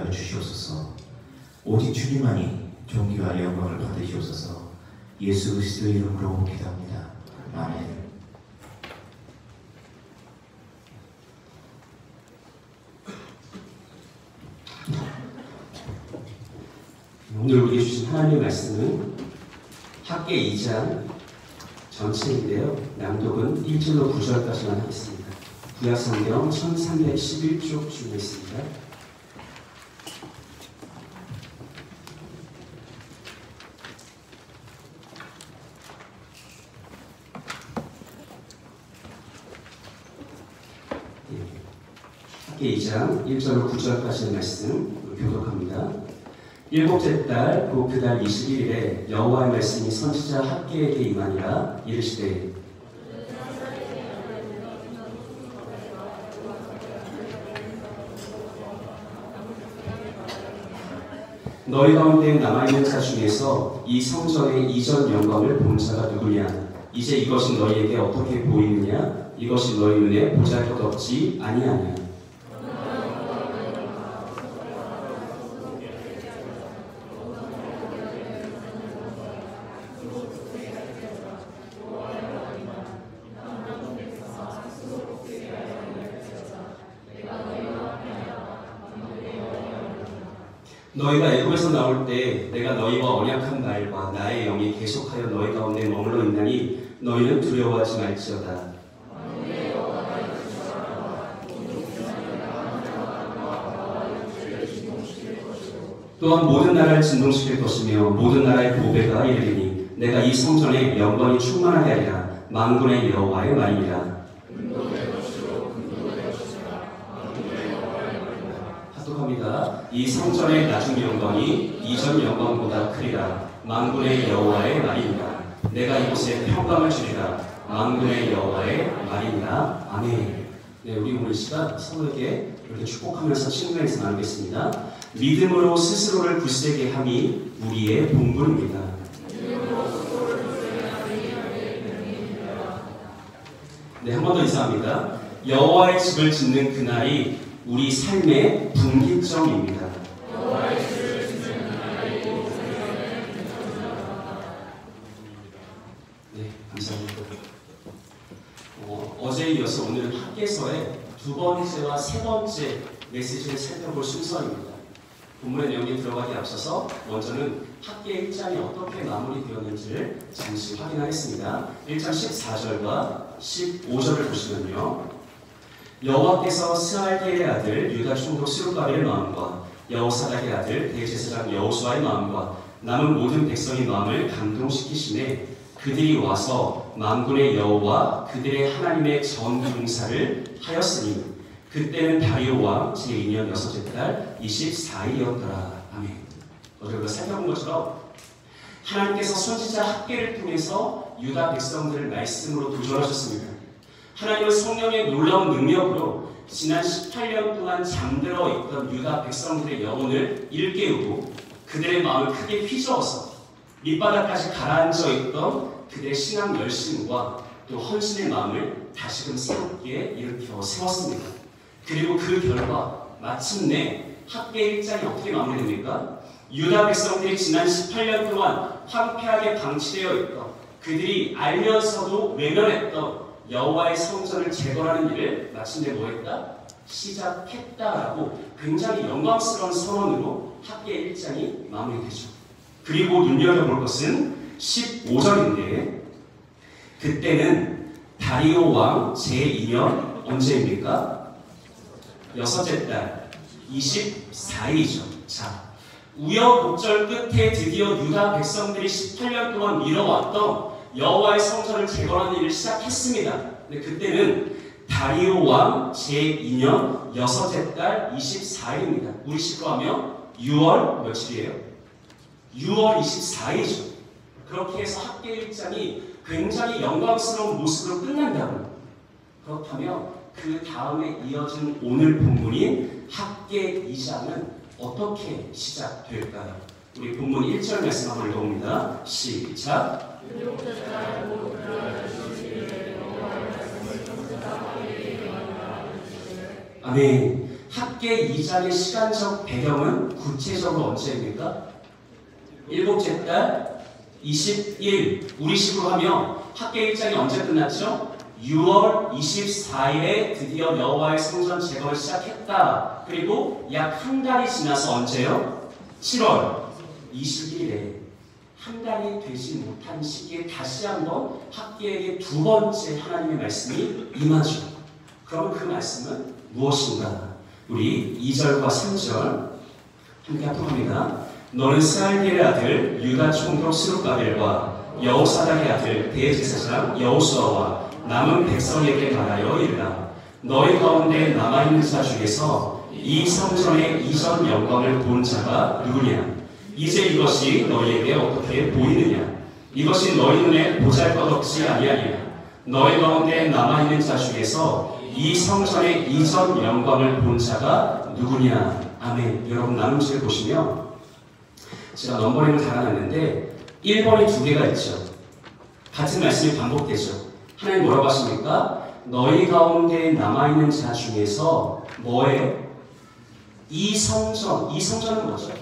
하여 주시옵소서. 오직 주님만이 존귀와 영광을 받으시옵소서. 예수 그리스도의 이름으로 기도합니다. 아멘. 오늘 우리에게 주신 하나님의 말씀은 학계 2장 전체인데요. 낭독은 1절로 9절까지만 하겠습니다. 구약성경 1311쪽 중에 있습니다. 학계 2장 1절로 9절까지의 말씀 교독합니다. 일곱째 달 곧 그 달 21일에 여호와의 말씀이 선지자 학계에게 임하니라. 이르시되 너희 가운데 남아있는 자 중에서 이 성전의 이전 영광을 본 자가 누구냐? 이제 이것이 너희에게 어떻게 보이느냐? 이것이 너희 눈에 보잘것없지 아니하냐? 너희가 애굽에서 나올 때 내가 너희와 언약한 말과 나의 영이 계속하여 너희 가운데 머물러 있나니 너희는 두려워하지 말지어다. 또한 모든 나라를 진동시킬 것이며 모든 나라의 보배가 이르리니 내가 이 성전에 영광이 충만하게 하리라. 만군의 여호와의 말이니라. 합독합니다. 이 성전의 나중 영광이 이전 영광보다 크리라. 만군의 여호와의 말이니라. 내가 이곳에 평강을 주리라. 만군의 여호와의 말이니라. 아멘. 네, 우리 오늘 시간 서로에게 이렇게 축복하면서 친구에서 나누겠습니다. 믿음으로 스스로를 굳세게 함이 우리의 본분입니다. 네, 한 번 더 인사합니다. 여호와의 집을 짓는 그날이 우리 삶의 분기점입니다. 네, 감사합니다. 어제에 이어서 오늘은 학계서의 두 번째와 세 번째 메시지를 살펴볼 순서입니다. 본문의 내용에 들어가기 앞서서 먼저는 학계 1장이 어떻게 마무리되었는지를 잠시 확인하겠습니다. 1장 14절과 15절을 보시면요. 여호와께서 스알디엘의 아들 유다 총독 스룹바벨의 마음과 여호사닥의 아들 대제사장 여호수아의 마음과 남은 모든 백성의 마음을 감동시키시매 그들이 와서 만군의 여호와 그들의 하나님의 전중사를 하였으니 그때는 다리오 왕 제2년 여섯째 달 24일이었더라. 아멘. 어제 우리가 살펴본 것처럼 하나님께서 선지자 학계를 통해서 유다 백성들을 말씀으로 도전하셨습니다. 하나님은 성령의 놀라운 능력으로 지난 18년 동안 잠들어 있던 유다 백성들의 영혼을 일깨우고 그들의 마음을 크게 휘저어서 밑바닥까지 가라앉아 있던 그들의 신앙 열심과 또 헌신의 마음을 다시금 새롭게 일으켜 세웠습니다. 그리고 그 결과 마침내 학계 1장이 어떻게 마무리됩니까? 유다 백성들이 지난 18년 동안 황폐하게 방치되어 있던 그들이 알면서도 외면했던 여호와의 성전을 재건하는 일을 마침내 뭐했다? 시작했다라고 굉장히 영광스러운 선언으로 학계 1장이 마무리되죠. 그리고 눈여겨볼 것은 15절인데 그때는 다리오 왕 제2년 언제입니까? 여섯째 달 24일이죠. 자, 우여곡절 끝에 드디어 유다 백성들이 18년 동안 미뤄왔던 여호와의 성전을 재건하는 일을 시작했습니다. 근데 그때는 다리오 왕 제2년 여섯째 달 24일입니다. 우리 시로 하면 6월 며칠이에요? 6월 24일이죠. 그렇게 해서 학계 1장이 굉장히 영광스러운 모습으로 끝난다고. 그렇다면 그 다음에 이어진 오늘 본문인 학계 2장은 어떻게 시작될까요? 우리 본문 1절 말씀 한번 읽어봅니다. 시작! 아멘. 학계 학계 2장의 시간적 배경은 구체적으로 언제입니까? 일곱째 달 21일. 우리식으로 하면 학계 1장이 언제 끝났죠? 6월 24일에 드디어 여호와의 성전 제거를 시작했다. 그리고 약 한 달이 지나서 언제요? 7월 21일에 한 달이 되지 못한 시기에 다시 한번 학계에게 두 번째 하나님의 말씀이 임하죠. 그러면 그 말씀은 무엇인가? 우리 2절과 3절 함께 합독합니다. 너는 스알디엘의 아들 유다 총독 스룹바벨과 여호사닥의 아들 대제사장 여호수아와 남은 백성에게 말하여 이르라. 너희 가운데 남아있는 자 중에서 이 성전의 이전 영광을 본 자가 누구냐? 이제 이것이 너희에게 어떻게 보이느냐? 이것이 너희 눈에 보잘것없지 아니하냐? 너희 가운데 남아있는 자 중에서 이 성전의 이전 영광을 본 자가 누구냐? 아멘. 여러분 나눔지를 보시면 제가 넘버링을 달아놨는데 1번이 두 개가 있죠. 같은 말씀이 반복되죠. 하나님 뭐라고 하십니까? 너희 가운데 남아있는 자 중에서 뭐에? 이 성전은 뭐죠?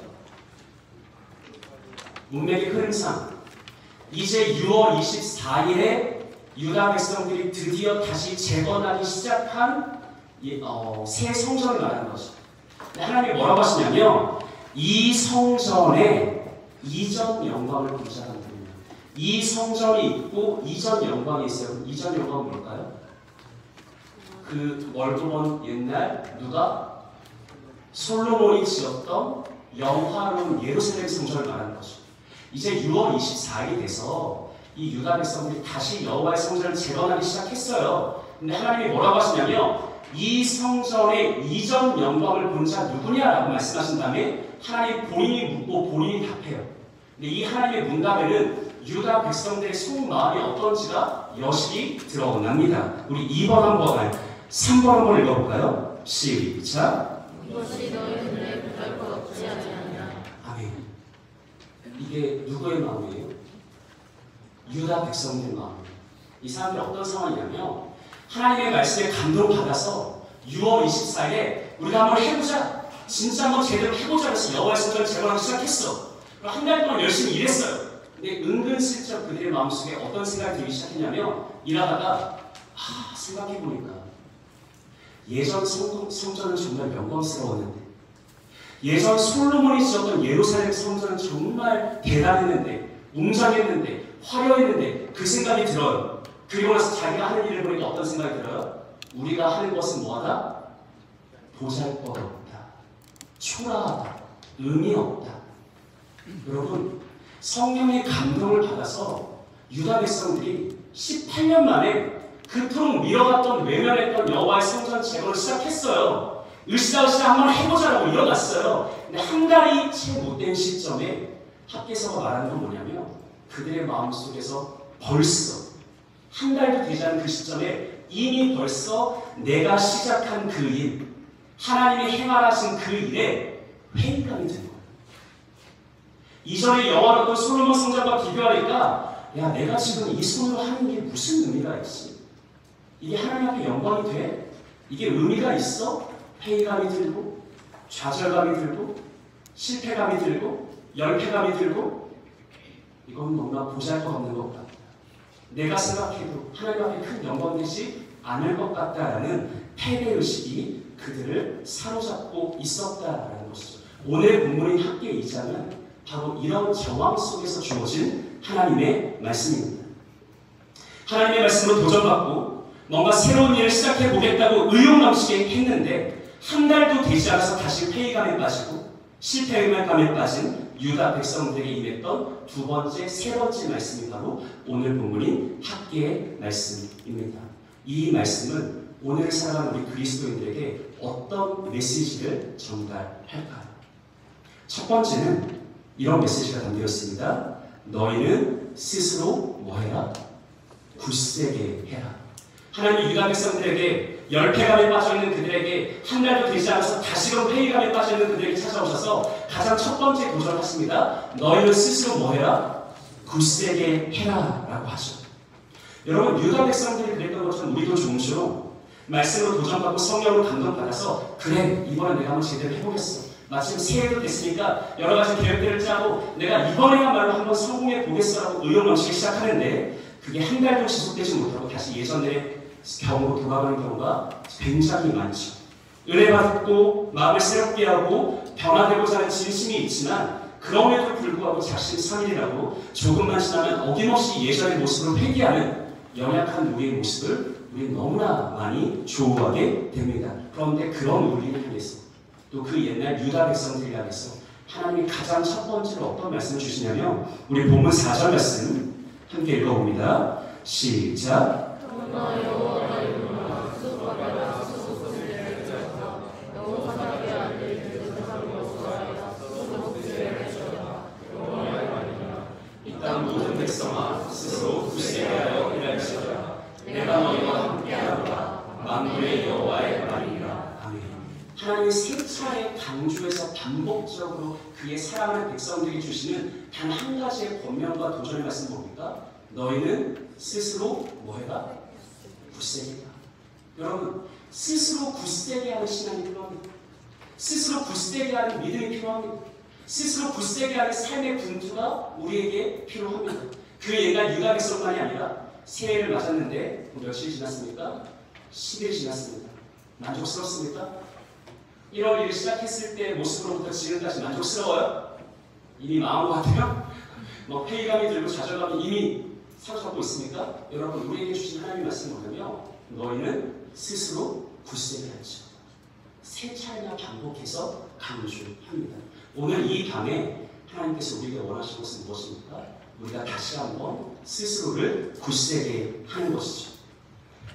문맥의 흐름상 이제 6월 24일에 유다 백성들이 드디어 다시 재건하기 시작한 새 성전을 말하는 거죠. 하나님이 뭐라고 하시냐면 이 성전에 이전 영광을 본 자가 누구냐? 이 성전이 있고 이전 영광이 있어요. 이전 영광은 뭘까요? 그 멀고먼 옛날 누가? 솔로몬이 지었던 영화로운 예루살렘 성전을 말하는 거죠. 이제 6월 24일이 돼서 이 유다 백성들이 다시 여호와의 성전을 재건하기 시작했어요. 근데 하나님이 뭐라고 하시냐면 이 성전의 이전 영광을 본 자 누구냐라고 말씀하신 다음에 하나님 본인이 묻고 본인이 답해요. 근데 이 하나님의 문답에는 유다 백성들의 속마음이 어떤지가 여실히 드러납니다. 우리 2번 한번, 3번 한번 읽어볼까요? 시작. 이것이 너희 눈에 보잘것없지 아니하냐. 아멘. 이게 누구의 마음이에요? 유다 백성들의 마음. 이 사람들이 어떤 상황이냐면 하나님의 말씀에 감동받아서 6월 24일에 우리가 한번 해보자. 진짜 한번 제대로 해보자 해서 여호와의 성전을 재건하기 시작했어. 한 달 동안 열심히 일했어요. 근데 은근슬쩍 그들의 마음속에 어떤 생각이 들기 시작했냐면 일하다가 생각해보니까 예전 성전은 정말 영광스러웠는데 예전 솔로몬이 지었던 예루살렘 성전은 정말 대단했는데 웅장했는데 화려했는데 그 생각이 들어요. 그리고 나서 자기가 하는 일을 보니까 어떤 생각이 들어요? 우리가 하는 것은 뭐하다? 보잘것없다. 초라하다. 의미 없다. 여러분 성령의 감동을 받아서 유다 백성들이 18년 만에 그토록 미뤄갔던 외면했던 여호와의 성전 재건을 시작했어요. 으쌰으쌰 한번 해보자라고 일어났어요. 근데 한 달이 채 못된 시점에 학개서가 말하는 건 뭐냐면 그들의 마음속에서 벌써 한 달도 되지 않은 그 시점에 이미 벌써 내가 시작한 그 일, 하나님이 행하라신 그 일에 회의감이 드는 거예요. 이전에 영화로던 솔로몬 성전과 비교하니까 야 내가 지금 이 손으로 하는 게 무슨 의미가 있지? 이게 하나님 앞에 영광이 돼? 이게 의미가 있어? 회의감이 들고 좌절감이 들고 실패감이 들고 열패감이 들고 이건 뭔가 보잘것없는 것 같다. 내가 생각해도 하나님 앞에 큰 영광 되지 않을 것 같다라는 패배의식이 그들을 사로잡고 있었다라는 것이죠. 오늘 본문인 학계 2장은 바로 이런 정황 속에서 주어진 하나님의 말씀입니다. 하나님의 말씀으로 도전받고 뭔가 새로운 일을 시작해보겠다고 의욕넘치게 했는데 한 달도 되지 않아서 다시 회의감에 빠지고 실패감에 빠진 유다 백성들에게 임했던 두 번째, 세 번째 말씀이 바로 오늘 본문인 학계의 말씀입니다. 이 말씀은 오늘 살아가는 우리 그리스도인들에게 어떤 메시지를 전달할까요? 첫 번째는 이런 메시지가 담겨 있습니다. 너희는 스스로 뭐해라? 굳세게 해라. 하나님 유다 백성들에게 열패감에 빠져있는 그들에게 한 달도 되지 않아서 다시금 회의감에 빠져있는 그들에게 찾아오셔서 가장 첫 번째 도전하십니다. 너희는 스스로 뭐해라? 굳세게 해라 라고 하죠. 여러분 유다 백성들이 그랬던 것처럼 우리도 종종 말씀으로 도전받고 성령으로 감동받아서 그래 이번엔 내가 한번 제대로 해보겠어. 마침 새해도 됐으니까 여러 가지 계획들을 짜고 내가 이번에야말로 한번 성공해 보겠어라고 의욕 넘치기 시작하는데 그게 한 달도 지속되지 못하고 다시 예전의 경우로 돌아가는 경우가 굉장히 많죠. 은혜 받고 마음을 새롭게 하고 변화되고자 하는 진심이 있지만 그럼에도 불구하고 작심삼일이라고 조금만 지나면 어김없이 예전의 모습으로 회귀하는 연약한 우리의 모습을 우리는 너무나 많이 조우하게 됩니다. 그런데 그런 우리를 향해서 또 그 옛날 유다 백성들을 향해서 하나님이 가장 첫 번째로 어떤 말씀을 주시냐면 우리 본문 4절 말씀 함께 읽어봅니다. 시작. 이 땅 모든 백성아 스스로 굳세게 하여 일할지어다. 내가 너희와 함께하노라. 만군의 여호와의 말이니라. 아멘. 하나님이 세 차례 강조해서 반복적으로 그의 사랑하는 백성들이 주시는 단 한 가지의 권면과 도전의 말씀 뭡니까? 너희는 스스로 뭐해라? 굳세게 해라. 여러분 스스로 굳세게 하는 신앙이 필요합니다. 스스로 굳세게 하는 믿음이 필요합니다. 스스로 굳세게 하는 삶의 분투가 우리에게 필요합니다. 그 옛날 유다 백성만이 아니라 새해를 맞았는데 며칠 지났습니까? 10일 지났습니다. 만족스럽습니까? 1월 1일 시작했을 때 모습으로부터 지금까지 만족스러워요? 이미 망한 것 같아요? 회의감이 들고 좌절감이 이미 사로잡고 있습니까? 여러분 우리에게 주신 하나님의 말씀은 뭐냐면 너희는 스스로 굳세게 할지어다. 세 차례나 반복해서 강조합니다. 오늘 이 밤에 하나님께서 우리에게 원하시는 것은 무엇입니까? 우리가 다시 한번 스스로를 굳세게 하는 것이죠.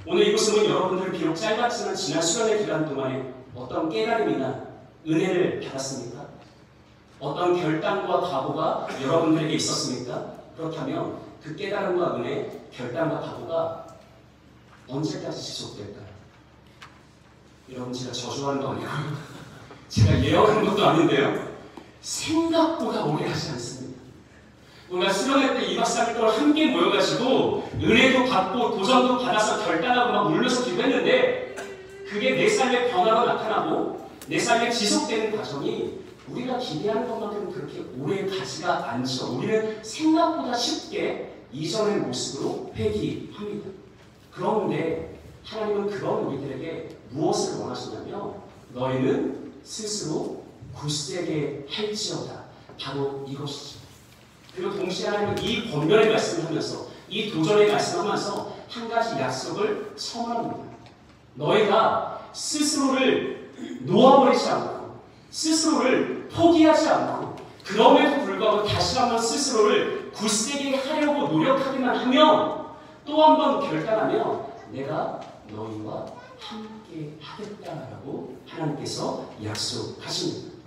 오늘 이 말씀은 여러분들은 비록 짧았지만 지난 수련의 기간 동안에 어떤 깨달음이나 은혜를 받았습니까? 어떤 결단과 각오가 여러분들에게 있었습니까? 그렇다면 그 깨달음과 은혜, 결단과 각오가 언제까지 지속될까요? 여러분 제가 저주하는 거 아니고 제가 예언하는 것도 아닌데요. 생각보다 오래 하지 않습니다. 우리가 수련회 때 2박 3일 동안 함께 모여가지고 은혜도 받고 도전도 받아서 결단하고 막 울면서 기도했는데 그게 내 삶의 변화로 나타나고 내 삶에 지속되는 과정이 우리가 기대하는 것만큼 그렇게 오래 가지가 않죠. 우리는 생각보다 쉽게 이전의 모습으로 회귀합니다. 그런데 하나님은 그런 우리들에게 무엇을 원하시냐면 너희는 스스로 굳세게 할지어다. 바로 이것이죠. 그리고 동시에 하나님은 이 권면의 말씀을 하면서 이 도전의 말씀을 하면서 한 가지 약속을 선언합니다. 너희가 스스로를 놓아버리지 않고 스스로를 포기하지 않고 그럼에도 불구하고 다시 한번 스스로를 굳세게 하려고 노력하기만 하면 또 한 번 결단하면 내가 너희와 함께 하겠다라고 하나님께서 약속하십니다.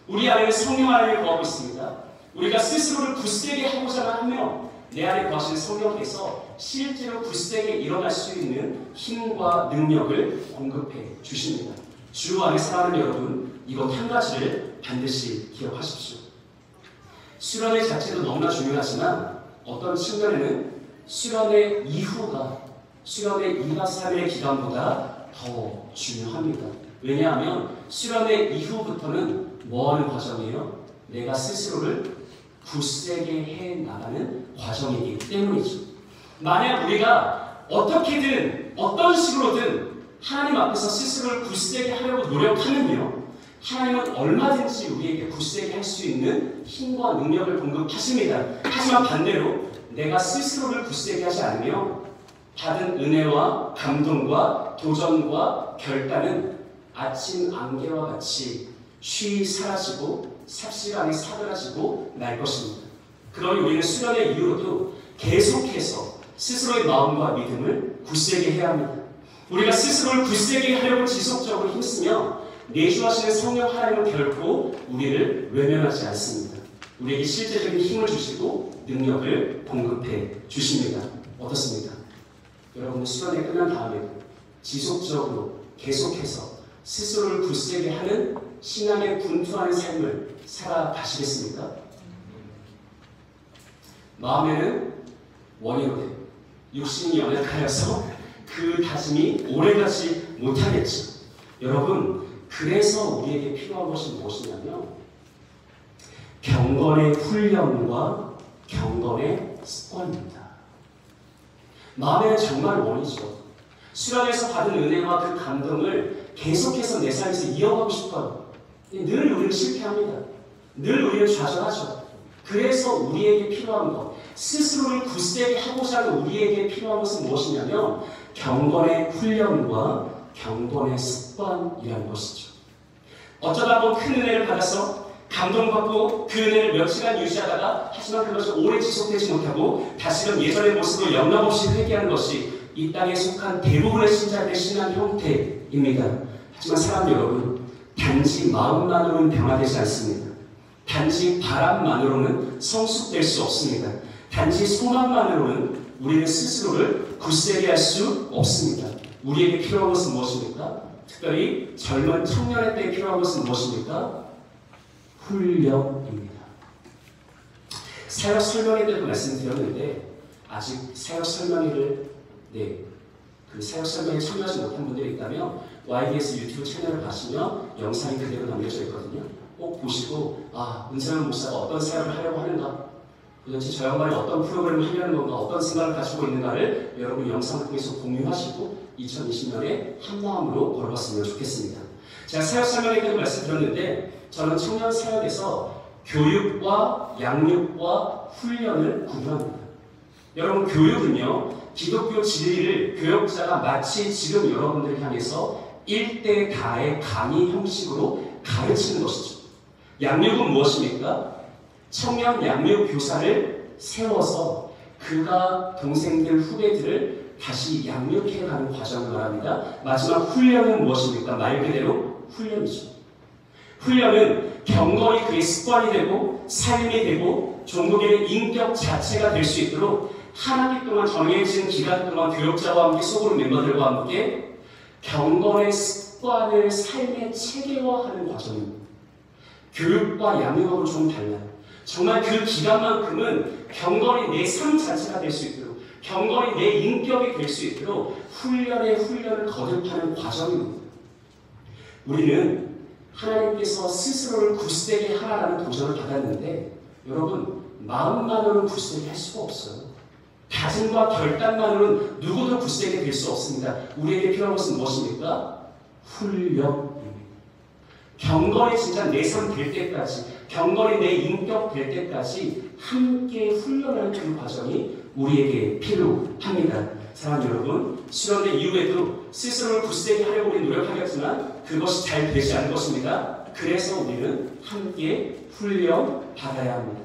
우리 안에는 성령 하나님을 거하고 있습니다. 우리가 스스로를 굳세게 하고자 하면 내 안에 거하시는 성령께서 실제로 굳세게 일어날 수 있는 힘과 능력을 공급해 주십니다. 주 안에 사랑하는 여러분, 이것 한 가지를 반드시 기억하십시오. 수련회 자체도 너무나 중요하지만 어떤 측면에는 수련회 이후가 수련회 2박 3일의 기간보다 더 중요합니다. 왜냐하면 수련회 이후부터는 뭐하는 과정이에요? 내가 스스로를 굳세게 해나가는 과정이기 때문이죠. 만약 우리가 어떻게든 어떤 식으로든 하나님 앞에서 스스로를 굳세게 하려고 노력하면요, 하나님은 얼마든지 우리에게 굳세게 할 수 있는 힘과 능력을 공급하십니다. 하지만 반대로 내가 스스로를 굳세게 하지 않으며 받은 은혜와 감동과 도전과 결단은 아침 안개와 같이 쉬이 사라지고 삽시간에 사그라지고 날 것입니다. 그러니 우리는 수련의 이후로도 계속해서 스스로의 마음과 믿음을 굳세게 해야 합니다. 우리가 스스로를 굳세게 하려고 지속적으로 힘쓰며 내주하시는 성령 하나님은 결코 우리를 외면하지 않습니다. 우리에게 실제적인 힘을 주시고 능력을 공급해 주십니다. 어떻습니까? 여러분 수련회 끝난 다음에도 지속적으로 계속해서 스스로를 굳세게 하는 신앙에 분투하는 삶을 살아가시겠습니까? 마음에는 원이로되 육신이 연약하여서 그 다짐이 오래까지 못하겠죠. 여러분, 그래서 우리에게 필요한 것이 무엇이냐면 경건의 훈련과 경건의 습관입니다. 마음에는 정말 원이죠. 수련에서 받은 은혜와 그 감동을 계속해서 내 삶에서 이어가고 싶어요. 늘 우리는 실패합니다. 늘 우리는 좌절하죠. 그래서 우리에게 필요한 것, 스스로를 굳세게 하고자 하는 우리에게 필요한 것은 무엇이냐면 경건의 훈련과 경건의 습관이라는 것이죠. 어쩌다 한번 큰 은혜를 받아서 감동받고 그 은혜를 며칠간 유지하다가 하지만 그것이 오래 지속되지 못하고 다시금 예전의 모습으로 영락없이 회개하는 것이 이 땅에 속한 대부분의 신자들의 신앙 형태입니다. 하지만 사람 여러분, 단지 마음만으로는 변화되지 않습니다. 단지 바람만으로는 성숙될 수 없습니다. 단지 소망만으로는 우리는 스스로를 굳세게 할 수 없습니다. 우리에게 필요한 것은 무엇입니까? 특별히 젊은 청년의 때에 필요한 것은 무엇입니까? 훈련입니다. 사역 설명회 때도 말씀드렸는데 아직 사역 설명회를 그 사역 설명회에 참여하지 못한 분들이 있다면 YBS 유튜브 채널을 가시면 영상이 그대로 남겨져 있거든요. 꼭 보시고 은사영 목사가 어떤 사역을 하려고 하는가, 도대체 저 양반이 어떤 프로그램을 하려는 건가, 어떤 생각을 가지고 있는가를 여러분 영상을 통해서 공유하시고 2020년에 한 마음으로 걸어갔으면 좋겠습니다. 제가 사역 설명회 때도 말씀드렸는데 저는 청년 사역에서 교육과 양육과 훈련을 구분합니다. 여러분, 교육은요, 기독교 진리를 교역자가 마치 지금 여러분들 향해서 1대 다의 강의 형식으로 가르치는 것이죠. 양육은 무엇입니까? 청년 양육 교사를 세워서 그가 동생들, 후배들을 다시 양육해가는 과정을 말합니다. 마지막 훈련은 무엇입니까? 말 그대로 훈련이죠. 훈련은 경건이 그의 습관이 되고 삶이 되고 종국의 인격 자체가 될 수 있도록 한 학기 동안 정해진 기간 동안 교육자와 함께 소그룹 멤버들과 함께 경건의 습관을 삶에 체계화하는 과정입니다. 교육과 양육하고 좀 달라요. 정말 그 기간만큼은 경건이 내 삶 자체가 될 수 있도록, 경건이 내 인격이 될 수 있도록 훈련을 거듭하는 과정입니다. 우리는 하나님께서 스스로를 굳세게 하라는 도전을 받았는데 여러분, 마음만으로는 굳세게 할 수가 없어요. 다짐과 결단만으로는 누구도 굳세게 될 수 없습니다. 우리에게 필요한 것은 무엇입니까? 훈련입니다. 경건이 진짜 내 삶 될 때까지, 경건이 내 인격 될 때까지 함께 훈련하는 그 과정이 우리에게 필요합니다. 사랑하는 여러분, 수련회 이후에도 스스로를 굳세게 하려고 우리 노력하겠지만 그것이 잘 되지 않은 것입니다. 그래서 우리는 함께 훈련 받아야 합니다.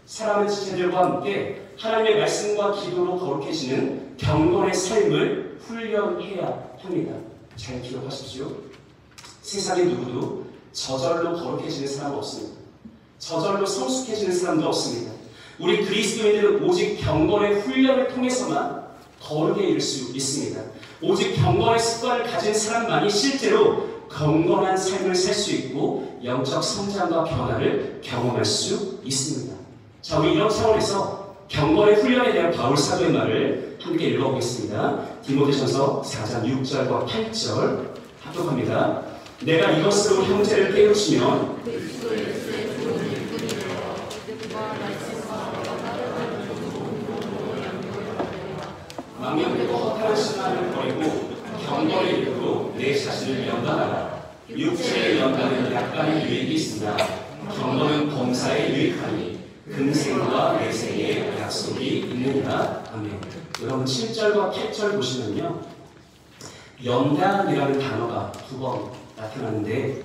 사랑하는 지체들과 함께 하나님의 말씀과 기도로 거룩해지는 경건의 삶을 훈련해야 합니다. 잘 기억하십시오. 세상에 누구도 저절로 거룩해지는 사람은 없습니다. 저절로 성숙해지는 사람도 없습니다. 우리 그리스도인들은 오직 경건의 훈련을 통해서만 거룩에 이를 수 있습니다. 오직 경건의 습관을 가진 사람만이 실제로 경건한 삶을 살 수 있고 영적 성장과 변화를 경험할 수 있습니다. 자, 우리 이런 차원에서 경건의 훈련에 대한 바울 사도의 말을 함께 읽어보겠습니다. 디모데전서 4장 6절과 8절 합독합니다. 내가 이것으로 형제를 깨우치면 망령되고 허탄한 신앙을 버리고 경건을 이루고 내 자신을 연단하라. 육체의 연단은 약간의 유익이 있으나 경건은 범사에 유익하니 금생과 내생에 약속이 있느니라. 아멘. 여러분 7절과 8절 보시면요, 연단이라는 단어가 두 번 나타나는데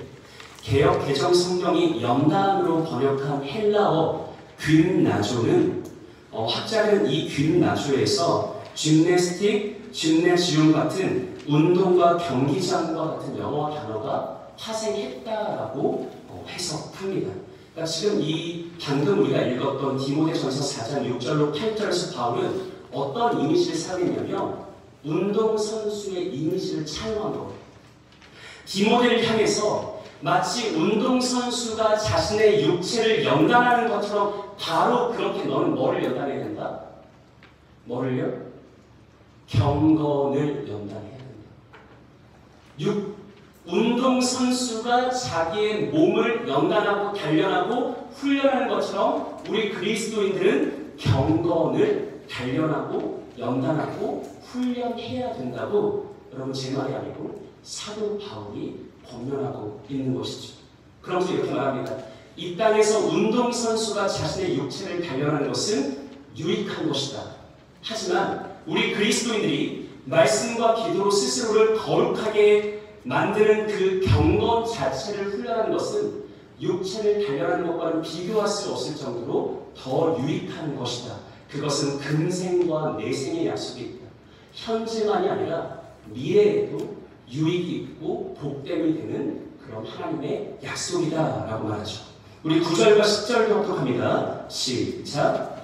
개역 개정 성경이 연단으로 번역한 헬라어 그나조는 학자는 이 그나조에서 짐내스틱, 짐내지움 같은 운동과 경기장과 같은 영어 단어가 파생했다라고 해석합니다. 그러니까 지금 이 방금 우리가 읽었던 디모데전서 4장 6절로 8절에서 바울은 어떤 이미지를 사용했냐면 운동선수의 이미지를 차용한 겁니다. 디모데를 향해서 마치 운동선수가 자신의 육체를 연단하는 것처럼 바로 그렇게 너는 뭐를 연단해야 된다? 뭐를요? 경건을 연단해야 된다. 운동선수가 자기의 몸을 연단하고 단련하고 훈련하는 것처럼 우리 그리스도인들은 경건을 단련하고 연단하고 훈련해야 된다고 여러분 제 말이 아니고 사도 바울이 권면하고 있는 것이죠. 그러면서 이렇게 말합니다. 이 땅에서 운동선수가 자신의 육체를 단련하는 것은 유익한 것이다. 하지만 우리 그리스도인들이 말씀과 기도로 스스로를 거룩하게 만드는 그 경건 자체를 훈련하는 것은 육체를 단련하는 것과는 비교할 수 없을 정도로 더 유익한 것이다. 그것은 금생과 내생의 약속이 있다. 현재만이 아니라 미래에도 유익이 있고 복됨이 되는 그런 하나님의 약속이다 라고 말하죠. 우리 9절과 10절 교독 합니다. 시작.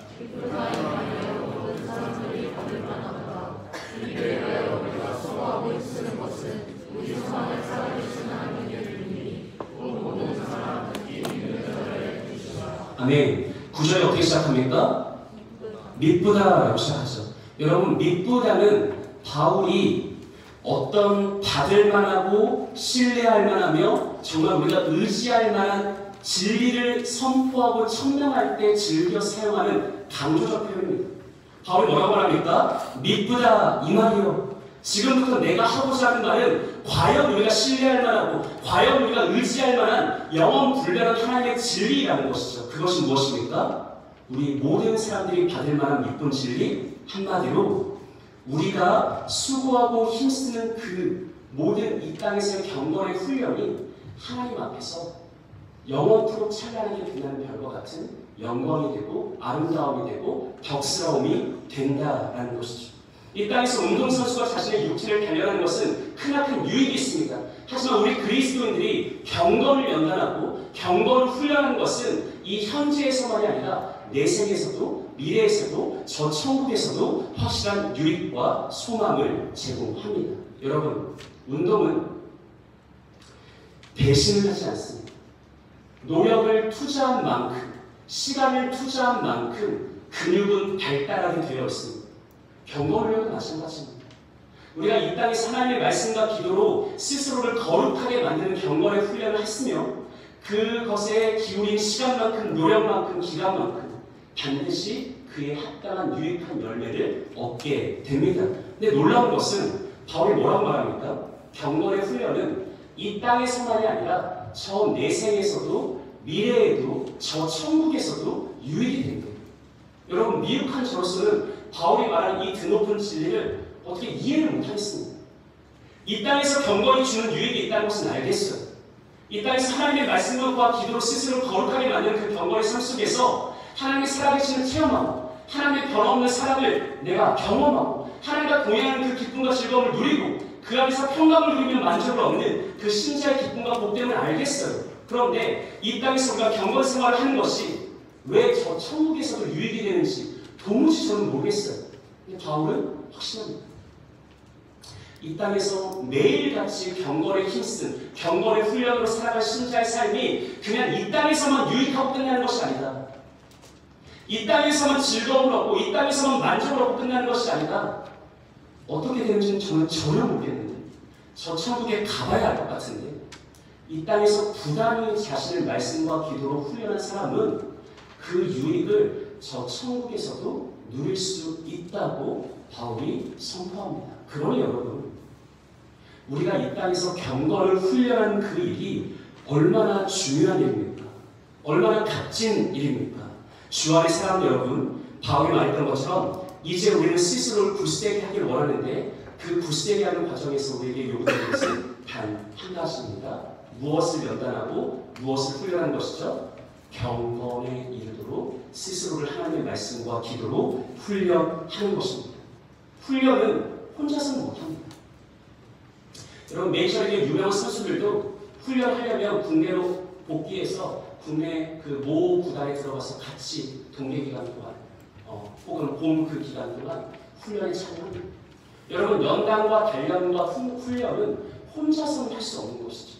아멘. 9절에 어떻게 시작합니까? 미쁘다라고 시작하죠. 여러분, 미쁘다는 바울이 어떤 받을 만하고 신뢰할 만하며 정말 우리가 의지할 만한 진리를 선포하고 천명할 때 즐겨 사용하는 강조적 표현입니다. 바울이 뭐라고 말합니까? 미쁘다 이 말이요. 지금부터 내가 하고자 하는 말은 과연 우리가 신뢰할 만하고 과연 우리가 의지할 만한 영원불변한 하나님의 진리라는 것이죠. 그것이 무엇입니까? 우리 모든 사람들이 받을 만한 미쁜 진리, 한마디로 우리가 수고하고 힘쓰는 그 모든 이 땅에서의 경건의 훈련이 하나님 앞에서 영원토록 찬란하게 빛나는 별과 같은 영광이 되고 아름다움이 되고 덕스러움이 된다라는 것이죠. 이 땅에서 운동선수가 자신의 육체를 단련하는 것은 크나큰 유익이 있습니다. 하지만 우리 그리스도인들이 경건을 연단하고 경건을 훈련하는 것은 이 현재에서만이 아니라 내생에서도 미래에서도 저 천국에서도 확실한 유익과 소망을 제공합니다. 여러분, 운동은 배신을 하지 않습니다. 노력을 투자한 만큼, 시간을 투자한 만큼 근육은 발달하게 되어 있습니다. 경건훈련도 마찬가지입니다. 우리가 이 땅에서 하나님의 말씀과 기도로 스스로를 거룩하게 만드는 경건의 훈련을 했으며 그것에 기울인 시간만큼, 노력만큼, 기간만큼 반드시 그에 합당한 유익한 열매를 얻게 됩니다. 근데 놀라운 것은 바울이 뭐라고 말합니까? 경건의 훈련은 이 땅에서만이 아니라 저 내생에서도 미래에도 저 천국에서도 유익이 됩니다. 여러분, 미혹한 저로서는 바울이 말한 이 드높은 진리를 어떻게 이해를 못하겠습니다. 이 땅에서 경건이 주는 유익이 있다는 것은 알겠어요. 이 땅에서 하나님의 말씀과 기도로 스스로 거룩하게 만드는 그 경건의 삶 속에서 하나님의 살아계시는 체험하고 하나님의 변함없는 사랑을 내가 경험하고 하나님과 동행하는 그 기쁨과 즐거움을 누리고 그 안에서 평강을 누리며 만족을 얻는 그 신자의 기쁨과 복됨을 알겠어요. 그런데 이 땅에서 우리가 경건 생활을 하는 것이 왜 저 천국에서도 유익이 되는지 도무지 저는 모르겠어요. 근데 바울은 확신합니다. 이 땅에서 매일같이 경건에 힘쓴 경건의 훈련으로 살아갈 신자의 삶이 그냥 이 땅에서만 유익하고 끝나는 것이 아니다. 이 땅에서만 즐거움을 얻고 이 땅에서만 만족을 얻고 끝나는 것이 아니다. 어떻게 되는지는 저는 전혀 모르겠는데 저 천국에 가봐야 알 것 같은데 이 땅에서 부단히 자신의 말씀과 기도로 훈련한 사람은 그 유익을 저 천국에서도 누릴 수 있다고 바울이 선포합니다. 그러니 여러분, 우리가 이 땅에서 경건을 훈련하는 그 일이 얼마나 중요한 일입니까? 얼마나 값진 일입니까? 주 안의 사람 여러분, 바울이 말했던 것처럼 이제 우리는 스스로를 굳세게 하기를 원하는데 그 굳세게 하는 과정에서 우리에게 요구되는 것은 단 한 가지입니다. 무엇을 연단하고 무엇을 훈련하는 것이죠? 경건에 이르도록 스스로를 하나님의 말씀과 기도로 훈련하는 것입니다. 훈련은 혼자서는 못합니다. 여러분, 메이저리그 유명한 선수들도 훈련하려면 국내로 복귀해서 국내 그 모 구단에 들어가서 같이 동계 기간 동안 혹은 봄 그 기간 동안 훈련에 참여합니다. 여러분, 연단과 단련과 훈련은 혼자서는 할 수 없는 것이죠.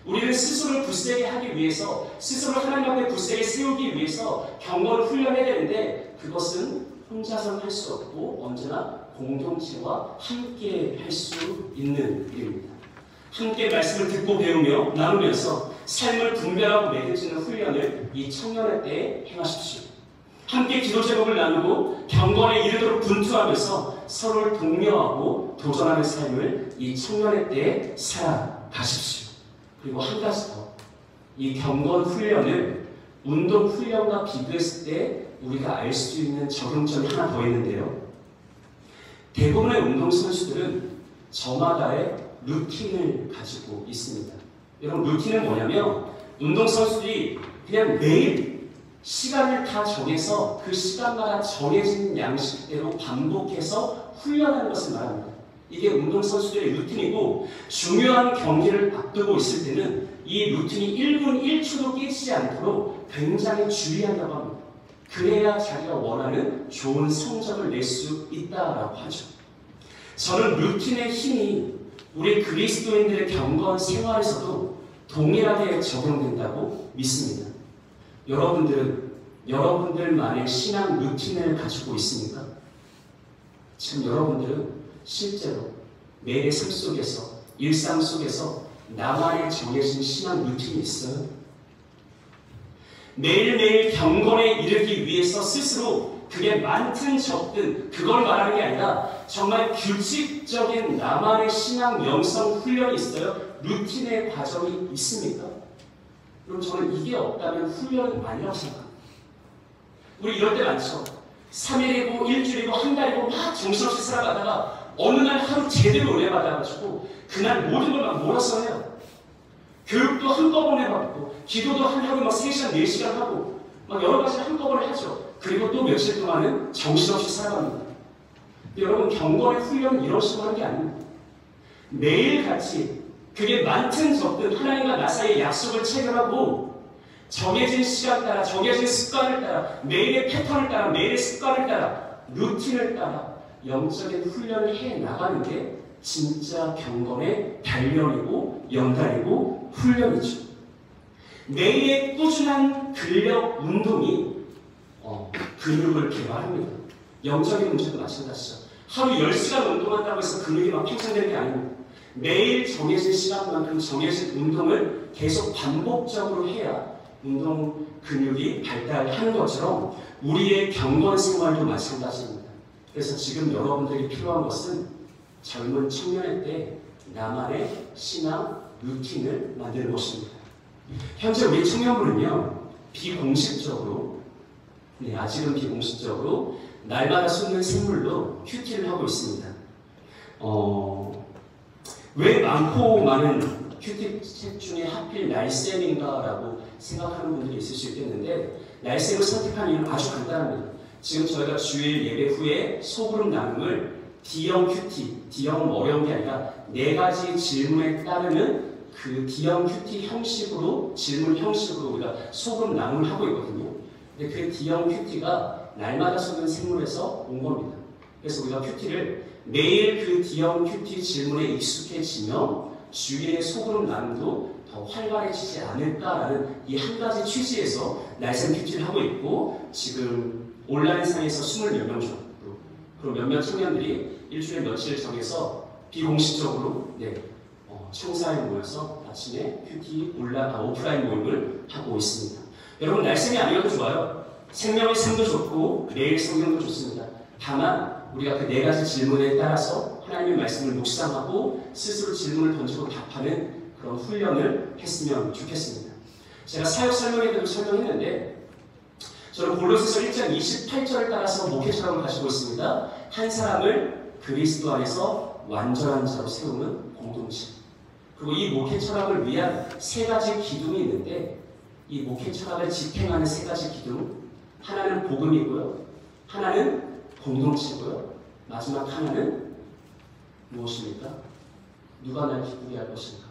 우리는 스스로를 굳세게 하기 위해서 스스로를 하나님 앞에 굳세게 세우기 위해서 경건을 훈련해야 되는데 그것은 혼자서는 할 수 없고 언제나 공동체와 함께 할 수 있는 일입니다. 함께 말씀을 듣고 배우며 나누면서 삶을 분별하고 매겨지는 훈련을 이 청년의 때에 행하십시오. 함께 기도 제목을 나누고 경건에 이르도록 분투하면서 서로를 독려하고 도전하는 삶을 이 청년의 때에 살아가십시오. 그리고 한 가지 더, 이 경건 훈련을 운동 훈련과 비교했을 때 우리가 알 수 있는 적용점이 하나 더 있는데요. 대부분의 운동선수들은 저마다의 루틴을 가지고 있습니다. 여러분, 루틴은 뭐냐면 운동선수들이 그냥 매일 시간을 다 정해서 그 시간마다 정해진 양식대로 반복해서 훈련하는 것을 말합니다. 이게 운동선수들의 루틴이고, 중요한 경기를 앞두고 있을 때는 이 루틴이 1분 1초도 깨지지 않도록 굉장히 주의한다고 합니다. 그래야 자기가 원하는 좋은 성적을 낼 수 있다라고 하죠. 저는 루틴의 힘이 우리 그리스도인들의 경건 생활에서도 동일하게 적용된다고 믿습니다. 여러분들만의 신앙 루틴을 가지고 있습니까? 지금 여러분들은 실제로 매일의 삶 속에서, 일상 속에서 나만의 정해진 신앙 루틴이 있어요? 매일매일 경건에 이르기 위해서 스스로 그게 많든 적든 그걸 말하는 게 아니라 정말 규칙적인 나만의 신앙 영성 훈련이 있어요? 루틴의 과정이 있습니까? 그럼 저는 이게 없다면 훈련이 아니라고 생각합니다. 우리 이럴 때 많죠. 3일이고 일주일이고 한 달이고 막 정신없이 살아가다가 어느 날 하루 제대로 은혜 받아가지고 그날 모든 걸 막 몰아서 해요. 교육도 한꺼번에 받고 기도도 하루 막 3시간, 4시간 하고 막 여러 가지를 한꺼번에 하죠. 그리고 또 며칠 동안은 정신없이 살아갑니다. 여러분, 경건의 훈련은 이런 식으로 하는 게 아닙니다. 매일같이 그게 많든 적든 하나님과 나 사이의 약속을 체결하고 정해진 시간 따라, 정해진 습관을 따라, 매일의 패턴을 따라, 매일의 습관을 따라, 루틴을 따라 영적인 훈련을 해 나가는 게 진짜 경건의 단련이고 연단이고 훈련이죠. 매일의 꾸준한 근력 운동이 근육을 개발합니다. 영적인 문제도 마찬가지죠. 하루 10시간 운동한다고 해서 근육이 막 팽창되는 게 아닙니다. 매일 정해진 시간만큼 정해진 운동을 계속 반복적으로 해야 운동 근육이 발달하는 것처럼 우리의 경건 생활도 마찬가지입니다. 그래서 지금 여러분들이 필요한 것은 젊은 청년의 때 나만의 신앙 루틴을 만드는 것입니다. 현재 우리 청년부는요, 비공식적으로, 아직은 비공식적으로 날마다 쏟는 샘물로 큐티를 하고 있습니다. 왜 많고 많은 큐티책 중에 하필 날샘인가라고 생각하는 분들이 있을 수 있겠는데, 날샘을 선택한 이유는 아주 간단합니다. 지금 저희가 주일 예배 후에 소그룹 나눔을 D형 큐티, D형은 어려운 게 아니라 4가지 질문에 따르는 그 D형 큐티 형식으로, 질문 형식으로 우리가 소그룹 나눔을 하고 있거든요. 근데 그 D형 큐티가 날마다 쏟는 샘물에서 온 겁니다. 그래서 우리가 큐티를 매일 그 D형 큐티 질문에 익숙해지면 주일의 소그룹 나눔도 더 활발해지지 않을까라는 이 한 가지 취지에서 날샘 큐티를 하고 있고, 지금 온라인상에서 20몇 명 정도, 그리고 몇몇 청년들이 일주일에 며칠 정해서 비공식적으로 청사에 모여서 아침에 큐티 오프라인 모임을 하고 있습니다. 여러분, 날샘이 아니어도 좋아요. 생명의 삶도 좋고 매일 성경도 좋습니다. 다만 우리가 그 4가지 질문에 따라서 하나님의 말씀을 묵상하고 스스로 질문을 던지고 답하는 그런 훈련을 했으면 좋겠습니다. 제가 사역 설명에 대해서 설명했는데, 저는 골로새서 1장 28절을 따라서 목회 철학을 가지고 있습니다. 한 사람을 그리스도 안에서 완전한 자로 세우는 공동체. 그리고 이 목회 철학을 위한 3가지 기둥이 있는데, 이 목회 철학을 집행하는 3가지 기둥, 하나는 복음이고요, 하나는 공동체고요, 마지막 하나는 무엇입니까? 누가 날 기쁘게 할 것인가?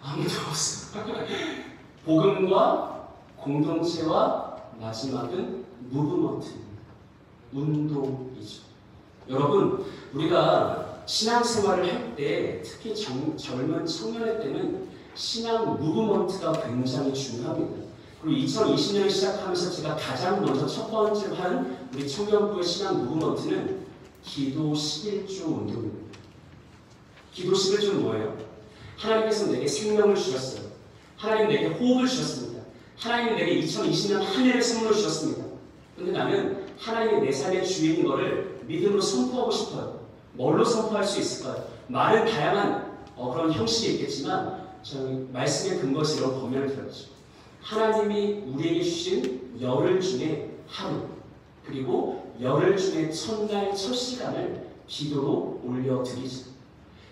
아무도 없어. 복음과 공동체와 마지막은 무브먼트입니다. 운동이죠. 여러분, 우리가 신앙생활을 할 때, 특히 젊은 청년의 때는 신앙 무브먼트가 굉장히 중요합니다. 그리고 2020년 시작하면서 제가 가장 먼저 첫 번째로 한 우리 청년부의 신앙 무브먼트는 기도 11조 운동입니다. 기도 11조는 뭐예요? 하나님께서 내게 생명을 주셨어요. 하나님 내게 호흡을 주셨습니다. 하나님 내게 2020년 한 해를 선물로 주셨습니다. 근데 나는 하나님이 내 삶의 주인인 것을 믿음으로 선포하고 싶어요. 뭘로 선포할 수 있을까요? 많은 다양한 그런 형식이 있겠지만 저는 말씀에 근거해서 이런 권면을 드렸죠. 하나님이 우리에게 주신 열흘 중에 하루, 그리고 열흘 중에 첫날 첫 시간을 기도로 올려드리죠.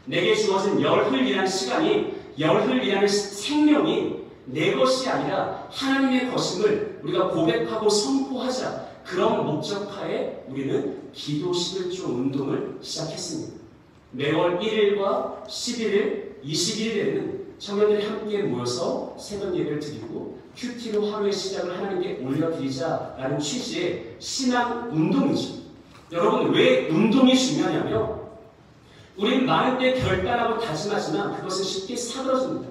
내게 주어진 열흘이라는 시간이, 열흘이라는 생명이 내 것이 아니라 하나님의 것임을 우리가 고백하고 선포하자. 그런 목적하에 우리는 기도 11조 운동을 시작했습니다. 매월 1일과 11일, 21일에는 청년들이 함께 모여서 새벽 예배를 드리고 큐티로 하루의 시작을 하나님께 올려드리자라는 취지의 신앙 운동이죠. 여러분, 왜 운동이 중요하냐면 우리는 많은 때 결단하고 다짐하지만 그것은 쉽게 사그러집니다.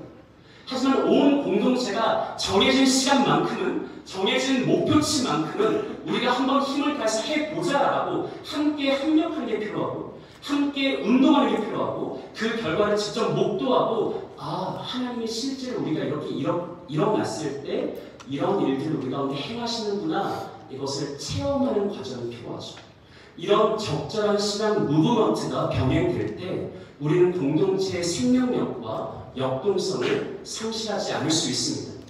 하지만 온 공동체가 정해진 시간만큼은, 정해진 목표치만큼은 우리가 한번 힘을 다해서 해보자라고 함께 합력하는 게 필요하고, 함께 운동하는 게 필요하고, 그 결과를 직접 목도하고, 하나님이 실제로 우리가 이렇게 일어났을 때 이런 일들을 우리 가운데 행하시는구나, 이것을 체험하는 과정이 필요하죠. 이런 적절한 신앙 무브먼트가 병행될 때 우리는 공동체의 생명력과 역동성을 상실하지 않을 수 있습니다.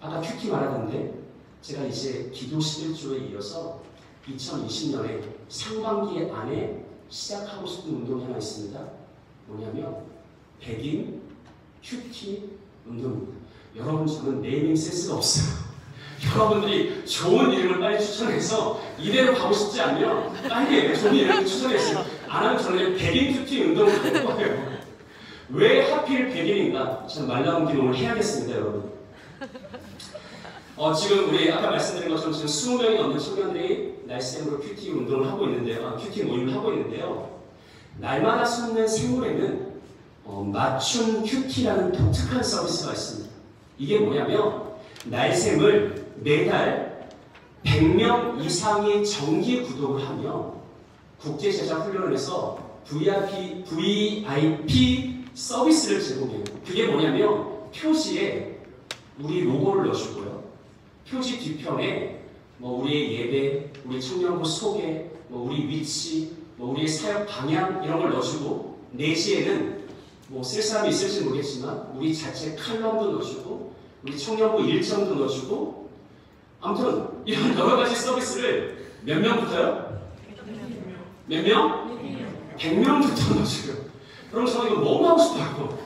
아까 큐티 말하던데 제가 이제 기도 11조에 이어서 2020년에 상반기 안에 시작하고 싶은 운동이 하나 있습니다. 뭐냐면 백인 큐티 운동입니다. 여러분, 저는 네이밍 센스가 없어요. 여러분들이 좋은 이름을 빨리 추천해서 이대로 가고 싶지 않으면 빨리 좋은 이름을 추천했어요. 안 하면 저는 백인 큐티 운동을 할 거예요. 왜 하필 백인인가? 참 말 나온 김에 오늘 해야겠습니다, 여러분. 지금 우리 아까 말씀드린 것처럼 지금 20명이 넘는 청년들이 날쌤으로 큐티 운동을 하고 있는데요. 큐티 모임을 하고 있는데요. 날마다 숨는 생물에는 맞춤 큐티라는 독특한 서비스가 있습니다. 이게 뭐냐면 날쌤을 매달 100명 이상의 정기 구독을 하며 국제제작 훈련을 해서 VIP 서비스를 제공해요. 그게 뭐냐면 표지에 우리 로고를 넣어주고요. 표지 뒤편에 우리의 예배, 우리 청년부 소개, 우리 위치, 우리의 사역 방향 이런 걸 넣어주고, 내지에는 쓸 사람이 있을지 모르겠지만 우리 자체 칼럼도 넣어주고 우리 청년부 일정도 넣어주고, 아무튼 이런 여러 가지 서비스를 몇 명부터요? 몇 명? 100명부터 넣어줘요. 그럼 저는 이거 너무 하고 싶어요.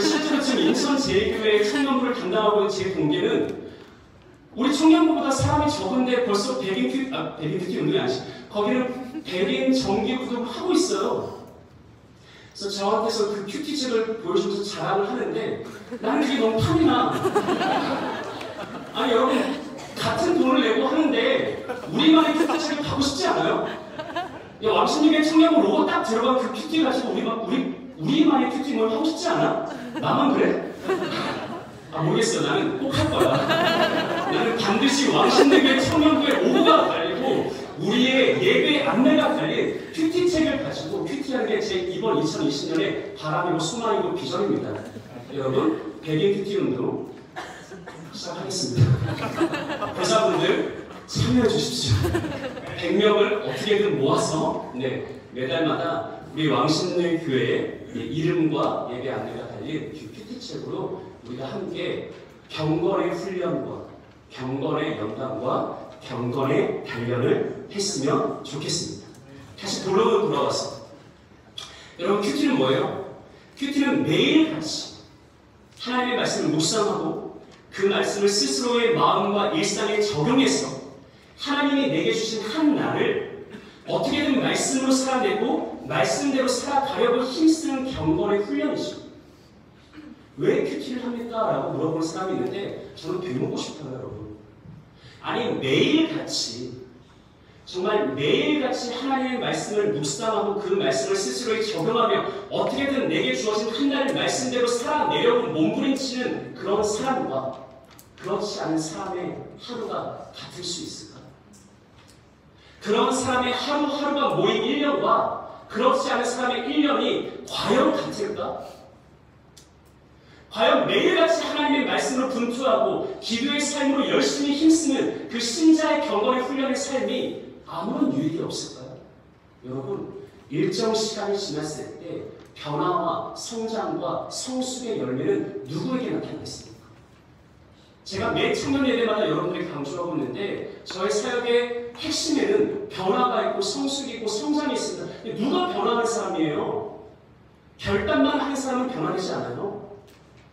실제로 지금 인천제일교회 청년부를 담당하고 있는 제 동기는 우리 청년부보다 사람이 적은데 벌써 백인 큐티 운동이 아니지. 거기는 백인 정기 구독을 하고 있어요. 그래서 저한테서 그 큐티책을 보여주면서 자랑을 하는데 나는 그게 너무 탐이 나. 아니 여러분, 같은 돈을 내고 하는데 우리만의 큐티책을 가고 싶지 않아요? 왕신님의 청년부 로고 딱 들어간 그 큐티 가지고 우리만의 큐티 뭘 하고 싶지 않아? 나만 그래? 모르겠어. 나는 꼭 할 거야. 나는 반드시 왕신님의 청년부의 로고가 달리고 우리의 예배 안내가 달린 큐티책을 가지고, 큐티라는 게 제 이번 2020년의 바람이고 소망이고 비전입니다. 여러분, 백인 큐티 운동 시작하겠습니다. 회사분들 참여해 주십시오. 100명을 어떻게든 모아서 매달마다 우리 왕신의 교회의 이름과 예배 안내가 달린 큐티책으로 우리가 함께 경건의 훈련과 경건의 연단과 경건의 단련을 했으면 좋겠습니다. 다시 본론으로 돌아와서, 여러분, 큐티는 뭐예요? 큐티는 매일같이 하나님의 말씀을 묵상하고 그 말씀을 스스로의 마음과 일상에 적용해서 하나님이 내게 주신 한 날을 어떻게든 말씀으로 살아내고 말씀대로 살아가려고 힘쓰는 경건의 훈련이죠. 왜 큐티를 합니까? 라고 물어보는 사람이 있는데 저는 배우고 싶어요, 여러분. 아니, 매일같이, 정말 매일같이 하나님의 말씀을 묵상하고 그 말씀을 스스로에 적용하며 어떻게든 내게 주어진 한 날을 말씀대로 살아내려고 몸부림치는 그런 사람과 그렇지 않은 사람의 하루가 같을 수 있을까? 그런 사람의 하루하루가 모인 1년과 그렇지 않은 사람의 1년이 과연 같을까? 과연 매일같이 하나님의 말씀으로 분투하고 기도의 삶으로 열심히 힘쓰는 그 신자의 경건의 훈련의 삶이 아무런 유익이 없을까요? 여러분, 일정 시간이 지났을 때 변화와 성장과 성숙의 열매는 누구에게 나타나겠습니까? 제가 매 청년 예배마다 여러분들이 강조하고 있는데 저의 사역의 핵심에는 변화가 있고 성숙이 있고 성장이 있습니다. 누가 변화하는 사람이에요? 결단만 하는 사람은 변화되지 않아요.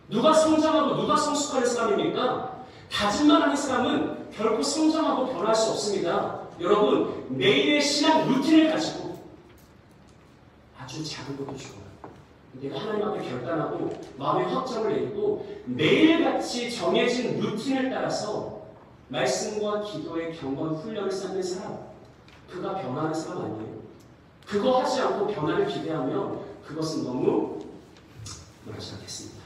누가 성장하고 누가 성숙하는 사람입니까? 다짐만 하는 사람은 결코 성장하고 변화할 수 없습니다. 여러분, 매일의 신앙 루틴을 가지고 아주 작은 것도 좋아요. 내가 하나님 앞에 결단하고 마음의 확정을 내리고 매일같이 정해진 루틴을 따라서 말씀과 기도의 경건 훈련을 쌓는 사람, 그가 변화하는 사람 아니에요. 그거 하지 않고 변화를 기대하면 그것은 너무 말하지 않겠습니다.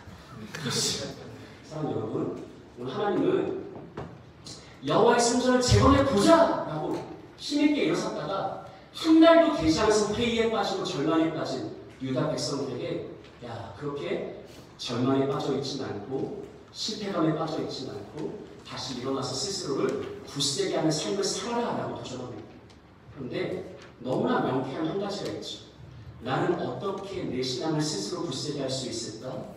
사랑 여러분, 오늘 하나님은 여호와의 성전을 재건해 보자라고 힘있게 일어섰다가 한 달도 되지 않아서 회의에 빠지고 절망에 빠진 유다 백성들에게 야, 그렇게 절망에 빠져 있지는 않고 실패감에 빠져 있지는 않고 다시 일어나서 스스로를 굳세게 하는 삶을 살아라라고 도전합니다. 그런데 너무나 명쾌한 한 가지가 있죠. 나는 어떻게 내 신앙을 스스로 굳세게 할 수 있을까?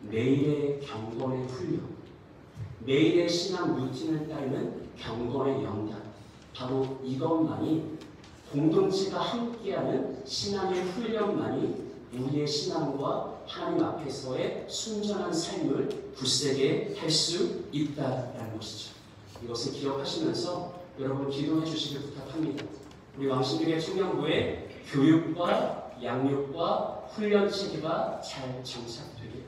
매일의 경건의 훈련, 매일의 신앙 루틴을 따르는 경건의 연단, 바로 이것만이 공동체가 함께하는 신앙의 훈련만이 우리의 신앙과 하나님 앞에서의 순전한 삶을 굳세게 할 수 있다라는 것이죠. 이것을 기억하시면서 여러분 기도해 주시길 부탁합니다. 우리 왕신교회 청년부의 교육과 양육과 훈련 체계가 잘 정착되길,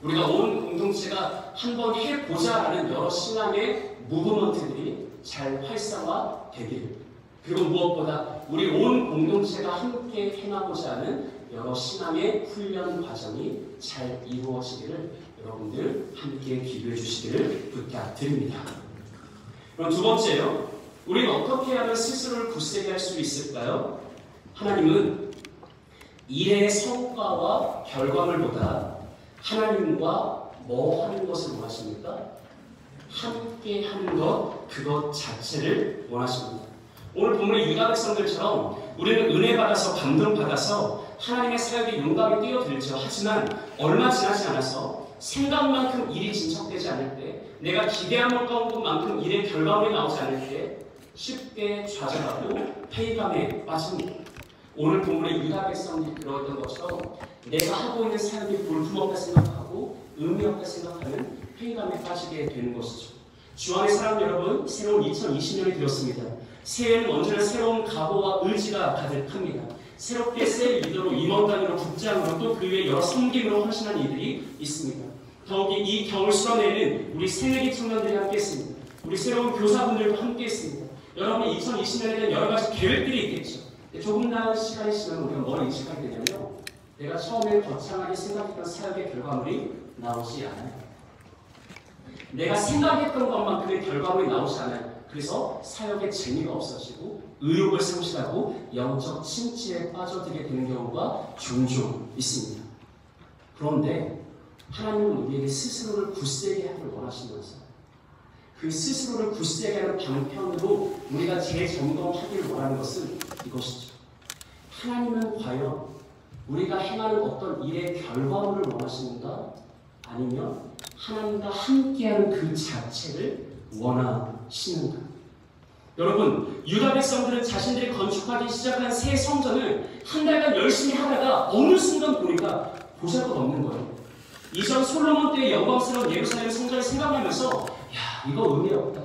우리가 온 공동체가 한번 해보자라는 여러 신앙의 무브먼트들이 잘 활성화되길, 그리고 무엇보다 우리 온 공동체가 함께 행하고자 하는 여러 신앙의 훈련 과정이 잘 이루어지기를 여러분들 함께 기도해 주시기를 부탁드립니다. 그럼 두 번째요. 우리는 어떻게 하면 스스로를 굳세게 할 수 있을까요? 하나님은 일의 성과와 결과물보다 하나님과 뭐 하는 것을 원하십니까? 함께 하는 것, 그것 자체를 원하십니다. 오늘 본문의 유다 백성들처럼 우리는 은혜 받아서 감동 받아서 하나님의 사역에 용감히 뛰어들죠. 하지만 얼마 지나지 않아서 생각만큼 일이 진척되지 않을 때, 내가 기대한 것만큼 일의 결과물이 나오지 않을 때 쉽게 좌절하고 회의감에 빠집니다. 오늘 본문의 유다 백성들이 그러했던 것처럼 내가 하고 있는 사역이 볼품없다 생각하고 의미없다 생각하는 회의감에 빠지게 되는 것이죠. 주안의 사랑 여러분, 새로운 2020년이 되었습니다. 새해에는 언제나 새로운 각오와 의지가 가득합니다. 새롭게 새 리더로, 임원단으로, 국장으로, 또 그 외에 여러 섬김으로 헌신한 이들이 있습니다. 더욱이 이 겨울 수련회에는 우리 새내기 청년들이 함께했습니다. 우리 새로운 교사분들도 함께했습니다. 여러분이 2020년에 대한 여러 가지 계획들이 있겠죠. 조금 더 시간이 지나면 우리가 뭘 인식하게 되냐면요, 내가 처음에 거창하게 생각했던 사역의 결과물이 나오지 않아요. 내가 생각했던 것만큼의 결과물이 나오지 않아요. 그래서 사역에 재미가 없어지고 의욕을 상실하고 영적 침체에 빠져들게 되는 경우가 종종 있습니다. 그런데 하나님은 우리에게 스스로를 굳세게 하길 원하시면서 그 스스로를 굳세게 하는 방편으로 우리가 재점검하기를 원하는 것은 이것이죠. 하나님은 과연 우리가 행하는 어떤 일의 결과물을 원하시는가? 아니면 하나님과 함께하는 그 자체를 원하시는가? 여러분, 유다 백성들은 자신들이 건축하기 시작한 새 성전을 한 달간 열심히 하다가 어느 순간 보니까 보잘것없는 거예요. 이전 솔로몬 때의 영광스러운 예루살렘 성전을 생각하면서 야, 이거 의미 없다,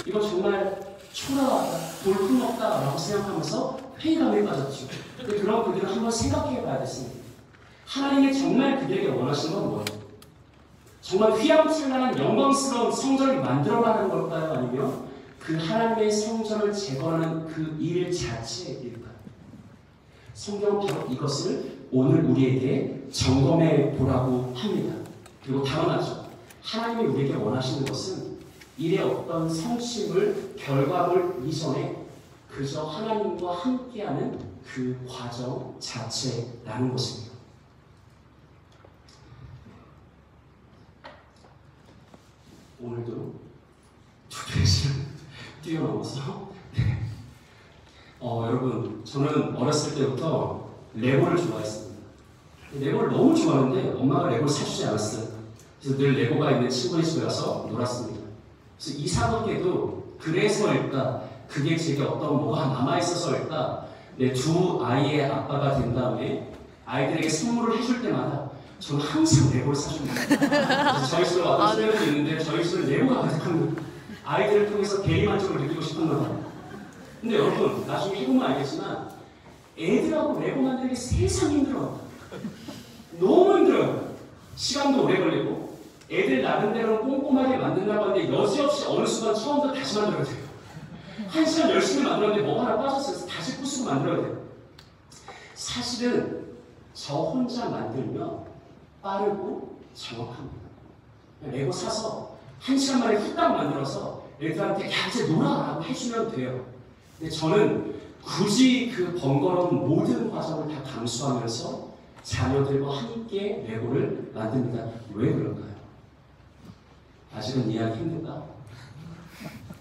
이거 정말 초라하다, 볼품없다 라고 생각하면서 회의감에 빠졌죠. 그럼 그들은 한번 생각해 봐야겠습니다. 하나님이 정말 그들에게 원하시는 건 뭐예요? 정말 휘황찬란한 영광스러운 성전을 만들어가는 걸까요? 아니면 그 하나님의 성전을 재건하는 그 일 자체일까요? 성경은 바로 이것을 오늘 우리에게 점검해 보라고 합니다. 그리고 당연하죠. 하나님이 우리에게 원하시는 것은 일의 어떤 성취물, 결과물 이전에 그저 하나님과 함께하는 그 과정 자체라는 것입니다. 오늘도 2페이지를 뛰어넘어서 여러분, 저는 어렸을 때부터 레고를 좋아했습니다. 레고를 너무 좋아하는데 엄마가 레고를 사주지 않았어요. 그래서 늘 레고가 있는 친구네 집에 가서 놀았습니다. 그래서 이상하게도 그래서일까, 그게 제게 어떤 뭐가 남아있어서일까, 내 두 아이의 아빠가 된 다음에 아이들에게 선물을 해줄 때마다 저는 항상 레고를 사줍니다. 그래서 저희 집에 어떤 소녀들이 있는데 저희 집은 레고가 가득합니다. 아이들을 통해서 대리만족을 느끼고 싶었나 봐요. 근데 여러분, 나중에 해보면 알겠지만 애들하고 레고 만들기 세상 힘들어요. 너무 힘들어요. 시간도 오래 걸리고 애들 나름대로 꼼꼼하게 만든다고 하는데 여지없이 어느 순간 처음부터 다시 만들어야 돼요. 1시간 열심히 만들었는데 뭐 하나 빠졌어요. 다시 부수고 만들어야 돼요. 사실은 저 혼자 만들면 빠르고 정확합니다. 레고 사서 1시간 만에 후딱 만들어서 애들한테 야 이제 놀아라고 해주면 돼요. 근데 저는 굳이 그 번거로운 모든 과정을 다 감수하면서 자녀들과 함께 레고를 만듭니다. 왜 그럴까요? 아직은 이해하기 힘든가?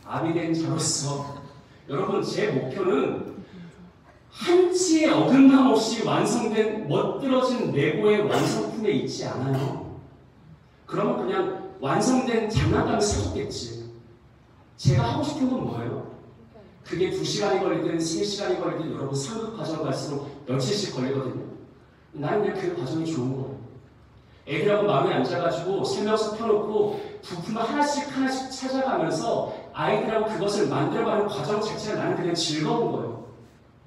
아비 된 자로서 여러분, 제 목표는 한치의 어긋남 없이 완성된 멋들어진 레고의 완성품에 있지 않아요. 그러면 그냥 완성된 장난감을 사줬겠지. 제가 하고 싶은 건 뭐예요? 그게 2시간이 걸리든 3시간이 걸리든 여러분 상급 과정 갈수록 며칠씩 걸리거든요. 나는 그냥 그 과정이 좋은 거예요. 애들하고 마음에 앉아가지고 설명서 펴놓고 부품을 하나씩 찾아가면서 아이들하고 그것을 만들어가는 과정 자체가 나는 그냥 즐거운 거예요.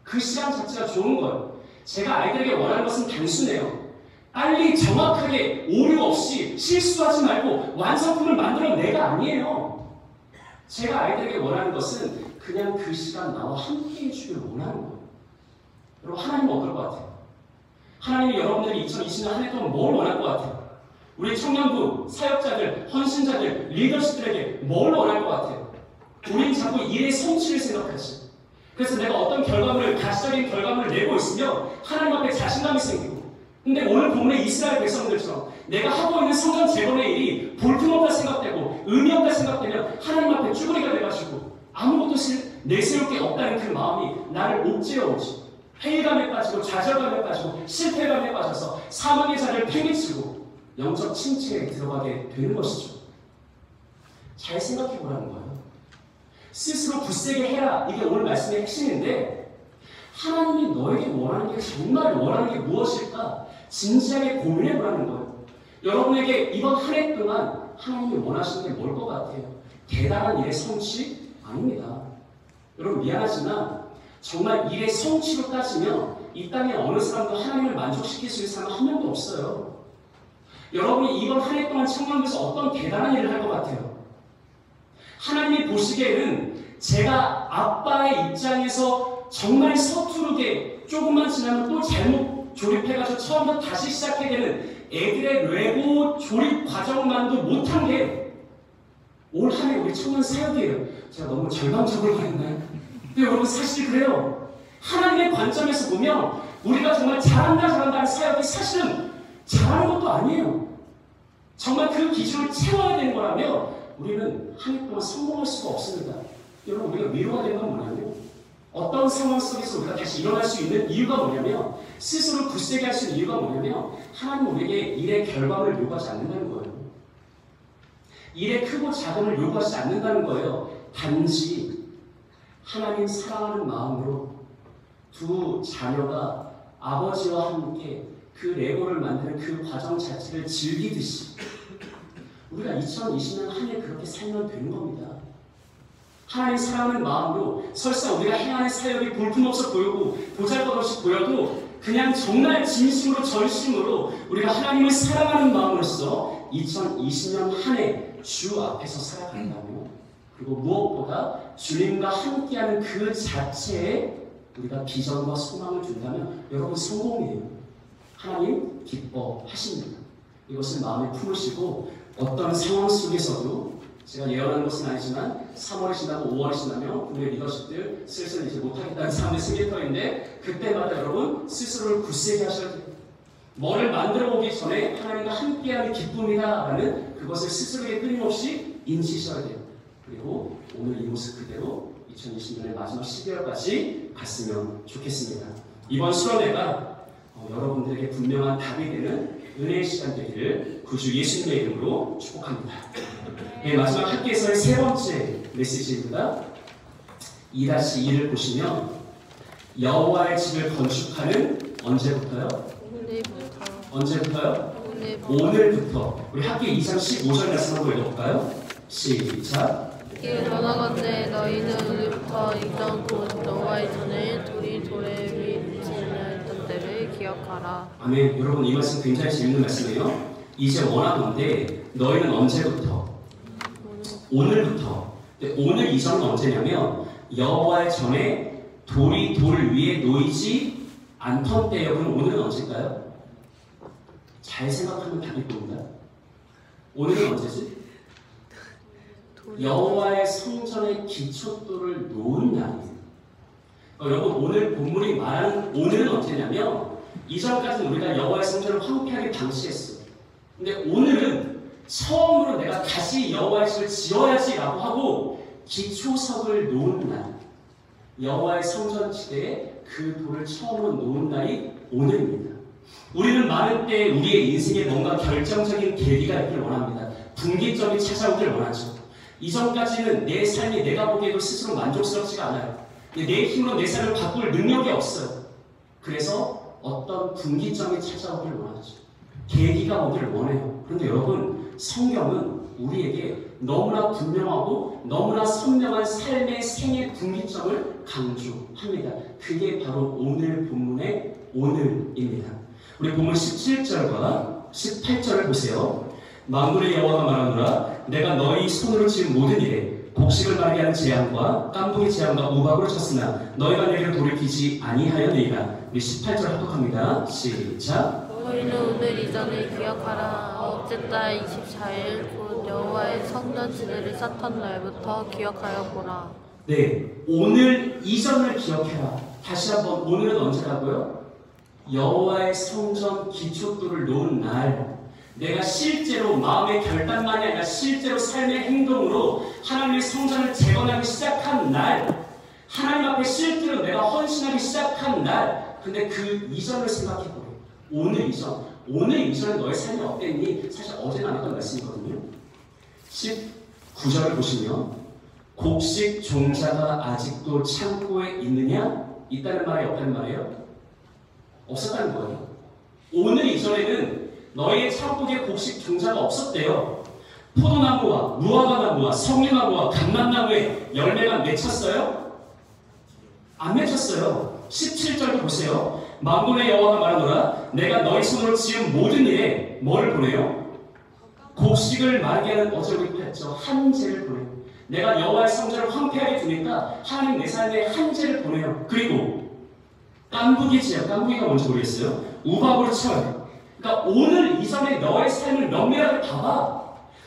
그 시간 자체가 좋은 거예요. 제가 아이들에게 원하는 것은 단순해요. 빨리 정확하게 오류 없이 실수하지 말고 완성품을 만들어 내가 아니에요. 제가 아이들에게 원하는 것은 그냥 그 시간 나와 함께 해주길 원하는 거예요. 여러분, 하나님은 어떨 것 같아요? 하나님이 여러분들이 2020년 한 해 동안 뭘 원할 것 같아요? 우리 청년부, 사역자들, 헌신자들, 리더십들에게 뭘 원할 것 같아요? 우린 자꾸 일의 성취를 생각하지. 그래서 내가 어떤 결과물을, 가시적인 결과물을 내고 있으면 하나님 앞에 자신감이 생기고, 근데 오늘 본문의 이스라엘 백성들처럼 내가 하고 있는 성전 재건의 일이 볼품없다 생각되고 의미 없다 생각되면 하나님 앞에 쭈그리가 돼가지고 아무것도 내세울 게 없다는 그 마음이 나를 옥죄어오지. 회의감에 빠지고 좌절감에 빠지고 실패감에 빠져서 사망의 자리를 팽개치고 영적 침체에 들어가게 되는 것이죠. 잘 생각해 보라는 거예요. 스스로 굳세게 해라. 이게 오늘 말씀의 핵심인데, 하나님이 너에게 원하는 게 정말 원하는 게 무엇일까? 진지하게 고민해 보라는 거예요. 여러분에게 이번 한 해 동안 하나님이 원하시는 게 뭘 것 같아요? 대단한 일의 성취? 아닙니다. 여러분, 미안하지만 정말 일의 성취로 따지면 이 땅에 어느 사람도 하나님을 만족시킬 수 있는 사람은 한 명도 없어요. 여러분이 이번 한 해 동안 청년부에서 어떤 대단한 일을 할 것 같아요? 하나님이 보시기에는 제가 아빠의 입장에서 정말 서투르게 조금만 지나면 또 잘못 조립해가지고 처음부터 다시 시작해야 되는 애들의 레고 조립 과정만도 못한 게 올 한 해 우리 청년 사역이에요. 제가 너무 절망적으로 말했나요? 근데 여러분, 사실 그래요. 하나님의 관점에서 보면 우리가 정말 잘한다는 사역이 사실은 잘하는 것도 아니에요. 정말 그 기준을 채워야 되는 거라면 우리는 한 해 동안 성공할 수가 없습니다. 여러분, 우리가 위로가 되는 건 뭐냐면, 어떤 상황 속에서 우리가 다시 일어날 수 있는 이유가 뭐냐면, 스스로 굳세게 할 수 있는 이유가 뭐냐면, 하나님은 우리에게 일의 결과를 요구하지 않는다는 거예요. 일의 크고 작음을 요구하지 않는다는 거예요. 단지 하나님 사랑하는 마음으로 두 자녀가 아버지와 함께 그 레고를 만드는 그 과정 자체를 즐기듯이 우리가 2020년 한 해 그렇게 살면 되는 겁니다. 하나님 사랑하는 마음으로 설사 우리가 행하는 사역이 볼품없어 보이고 보잘것없이 보여도 그냥 정말 진심으로 전심으로 우리가 하나님을 사랑하는 마음으로써 2020년 한 해 주 앞에서 살아간다면, 그리고 무엇보다 주님과 함께하는 그 자체에 우리가 비전과 소망을 준다면 여러분 성공이에요. 하나님 기뻐하십니다. 이것을 마음에 품으시고 어떤 상황 속에서도 제가 예언하는 것은 아니지만 3월이 지나고 5월이 지나면 국내 리더십들 슬슬 이제 못하겠다는 사람들이 생길 터인데 그때마다 여러분 스스로를 굳세게 하셔야 돼요. 뭐를 만들어 보기 전에 하나님과 함께하는 기쁨이다라는 그것을 스스로에게 끊임없이 인지하셔야 돼요. 그리고 오늘 이 모습 그대로 2020년의 마지막 12월까지 갔으면 좋겠습니다. 이번 수련회가 여러분들에게 분명한 답이 되는 은혜의 시간 되기를 구주 예수님의 이름으로 축복합니다. 네, 마지막 학기에서의 세 번째 메시지입니다. 2-2를 보시면 여호와의 집을 건축하는 언제부터요? 언제부터요? 오늘부터. 우리 학기 2장 15절 말씀 한번 읽어볼까요? 시작. 이에 전하건대 너희는 오늘부터 이전 곧 여호와의 전에 돌이 돌에 위치하여 있던 때를 기억하라. 아멘. 여러분 이 말씀 굉장히 재밌는 말씀이에요. 이제 원하건대 너희는 언제부터? 오늘부터. 오늘 이전은 언제냐면 여호와의 전에 돌이 돌 위에 놓이지 않던 때예요. 그럼 오늘은 언제일까요? 잘 생각하면 답이 보인다. 오늘은 언제지? 여호와의 성전의 기초돌을 놓은 날이에요. 여러분 오늘 본문이 말하는 오늘은 언제냐면 이전까지는 우리가 여호와의 성전을 황폐하게 방치했어요. 근데 오늘은 처음으로 내가 다시 여호와의 집을 지어야지라고 하고 기초석을 놓은 날, 여호와의 성전 지대에 그 돌을 처음으로 놓은 날이 오늘입니다. 우리는 많은 때 우리의 인생에 뭔가 결정적인 계기가 있길 원합니다. 분기점이 찾아오길 원하죠. 이전까지는 내 삶이 내가 보기에도 스스로 만족스럽지가 않아요. 내 힘으로 내 삶을 바꿀 능력이 없어요. 그래서 어떤 분기점이 찾아오길 원하죠. 계기가 오기를 원해요. 그런데 여러분 성경은 우리에게 너무나 분명하고 너무나 선명한 삶의 생애 분기점을 강조합니다. 그게 바로 오늘 본문의 오늘입니다. 우리 본문 17절과 18절을 보세요. 만군의 여호와가 말하노라 내가 너희 손으로 지은 모든 일에 곡식을 마르게 하는 재앙과 깐풍의 재앙과 우박으로 쳤으나 너희가 내게로 돌이키지 아니하였느니라. 우리 18절 합독합니다. 시작. 너희는 오늘 이전을 기억하라. 아홉째 달 24일 곧 여호와의 성전 지대를 쌓던 날부터 기억하여 보라. 네, 오늘 이전을 기억해라. 다시 한번 오늘은 언제라고요? 여호와의 성전 기초돌을 놓은 날. 내가 실제로 마음의 결단만이 아니라 실제로 삶의 행동으로 하나님의 성전을 재건하기 시작한 날, 하나님 앞에 실제로 내가 헌신하기 시작한 날. 근데 그 이전을 생각해보래. 오늘 이전. 오늘 이전에 너의 삶이 어땠니? 사실 어제 나눴던 말씀이거든요. 19절을 보시면 곡식 종자가 아직도 창고에 있느냐? 있다는 말이 없다는 말이에요? 없었다는 거예요. 오늘 이전에는 너희의 창고에 곡식 종자가 없었대요. 포도나무와 무화과나무와 석류나무와 감람나무에 열매가 맺혔어요? 안 맺혔어요. 17절도 보세요. 만군의 여호와가 말하노라 내가 너희 손으로 지은 모든 일에 뭐를 보내요? 곡식을 마르게 하는 어제 우리 했죠. 한재를 보내요. 내가 여호와의 성전을 황폐하게 두니까 하나님 내 삶에 한재를 보내요. 그리고 깐부기 지역, 깐부기가 뭔지 모르겠어요. 우박으로 쳐요. 그러니까 오늘 이전에 너의 삶을 면밀하게 봐봐.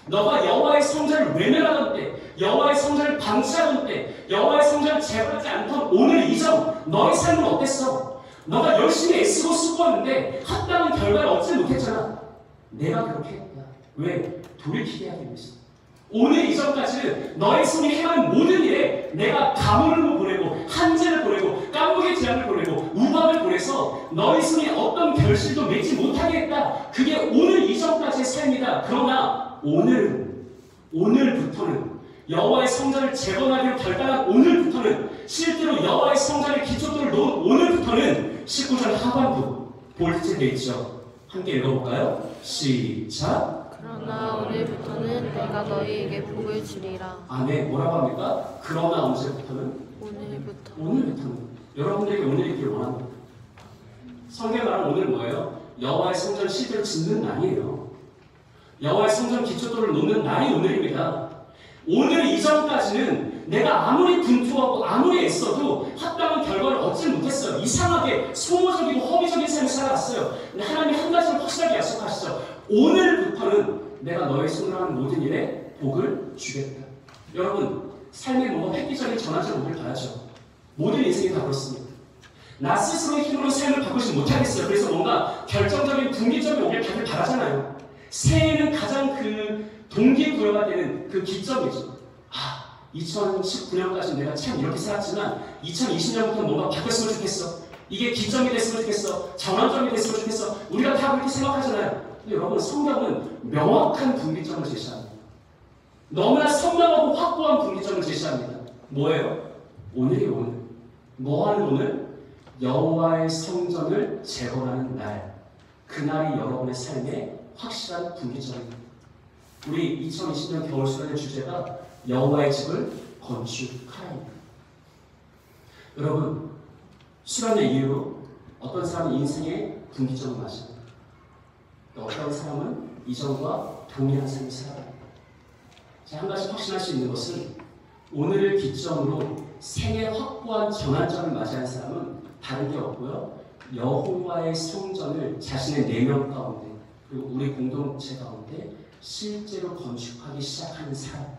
너가 여호와의 성전을 외면하던 때, 여호와의 성전을 방치하던 때, 여호와의 성전을 제거하지 않던 오늘 이전 너의 삶은 어땠어? 너가 열심히 애쓰고 수고하는데 합당한 결과를 얻지 못했잖아. 내가 그렇게 했다. 왜? 돌이키게 하기 위해서. 오늘 이전까지는 너의 손이 행한 모든 일에 내가 가뭄을 보내고 한재를 보내고 깐부의 재앙을 보내고 우박을 보내서 너의 손이 어떤 결실도 맺지 못하게 했다. 그게 오늘 이전까지의 삶이다. 그러나 오늘부터는 여호와의 성전을 재건하기로 결단한 오늘부터는 실제로 여호와의 성전의 기초돌을 놓은 오늘부터는 19절 하반부 볼트 돼 있죠. 함께 읽어볼까요? 시작. 그러나 오늘부터는 내가 너희에게 복을 주리라. 아멘. 뭐라고 합니까? 그러나 언제부터는? 오늘부터는. 여러분들에게 오늘 있기를 원합니다. 성경에 말하는 오늘 뭐예요? 여호와의 성전을 실제로 짓는 날이에요. 여호와의 성전 기초돌을 놓는 날이 오늘입니다. 오늘 이전까지는 내가 아무리 분투하고 아무리 애써도 합당한 결과를 얻지 못했어요. 이상하게 소모적이고 허비적인 삶을 살아갔어요. 근데 하나님이 한 가지를 확실하게 약속하시죠. 오늘부터는 내가 너의 손으로 하는 모든 일에 복을 주겠다. 여러분, 삶에 뭔가 획기적인 전환점을 오길 바라죠. 모든 인생이 다 그렇습니다. 나 스스로의 힘으로 삶을 바꾸지 못하겠어요. 그래서 뭔가 결정적인 분기점이 오길 다들 바라잖아요. 새해는 가장 그 동기부여가 되는 그 기점이죠. 2019년까지 내가 참 이렇게 살았지만 2020년부터 뭔가 바뀌었으면 좋겠어. 이게 기점이 됐으면 좋겠어. 전환점이 됐으면 좋겠어. 우리가 다 그렇게 생각하잖아요. 근데 여러분, 성경은 명확한 분기점을 제시합니다. 너무나 선명하고 확고한 분기점을 제시합니다. 뭐예요? 오늘이 오늘. 뭐하는 오늘? 여호와의 성전을 재건하는 날. 그날이 여러분의 삶의 확실한 분기점입니다. 우리 2020년 겨울 수련의 주제가 여호와의 집을 건축하라입니다. 여러분, 수련의 이유로 어떤 사람은 인생의 분기점을 맞습니다. 어떤 사람은 이전과 동일한 삶을 살아갑니다. 한 가지 확신할 수 있는 것은 오늘을 기점으로 생애 확고한 전환점을 맞이한 사람은 다른 게 없고요. 여호와의 성전을 자신의 내면 가운데 그리고 우리 공동체 가운데 실제로 건축하기 시작하는 사람.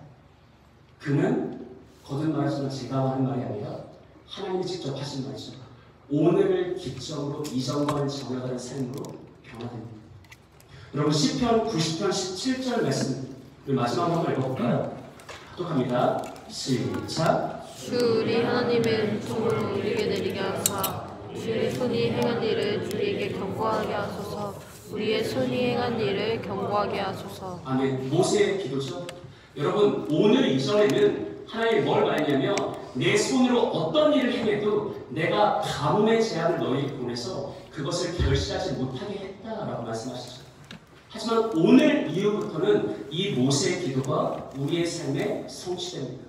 그는 거듭말하지만 제가 하는 말이 아니라 하나님이 직접 하신 말이죠. 오늘을 기점으로 이전과는 정해가는 삶으로 변화됩니다. 여러분, 시편 90편 17절 말씀 마지막 한번 읽어볼까요? 합독합니다. 시작. 주 우리 하나님의 은총으로 우리에게 내리게 하사 주의 손이 행한 일을 우리에게 경고하게 하소서. 우리의 손이 행한 일을 경고하게 하소서. 아멘. 모세의 기도죠. 여러분, 오늘 이전에는 하나님이 뭘 말했냐면 내 손으로 어떤 일을 행해도 내가 가뭄의 재앙을 너희에게 보내서 그것을 결시하지 못하게 했다라고 말씀하시죠. 하지만 오늘 이후부터는 이 모세의 기도가 우리의 삶에 성취됩니다.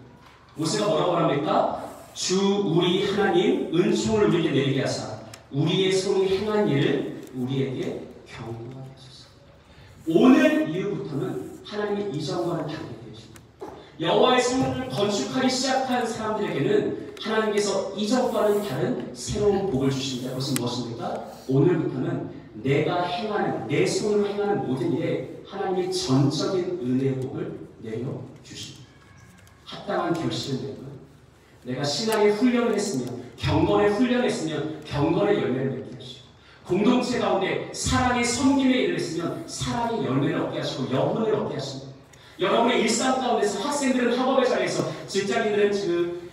모세가 뭐라고 합니까? 주 우리 하나님 은총을 우리에게 내리게 하사 우리의 손이 행한 일을 우리에게 경고하게 하소서. 오늘 이후부터는 하나님이 이전과는 다르게 되십니다. 여호와의 성전을 건축하기 시작한 사람들에게는 하나님께서 이전과는 다른 새로운 복을 주십니다. 그것은 무엇입니까? 오늘부터는 내가 행하는, 내 손으로 행하는 모든 일에 하나님이 전적인 은혜의 복을 내려주십니다. 합당한 결실을 내고요. 내가 신앙의 훈련을 했으면, 경건의 훈련을 했으면 경건의 열매를 맺게 하시고, 공동체 가운데 사랑의 섬김의 일을 했으면 사랑의 열매를 얻게 하시고 영혼을 얻게 하십니다. 여러분의 일상 가운데서 학생들은 학업의 자리에서, 직장인들은 지금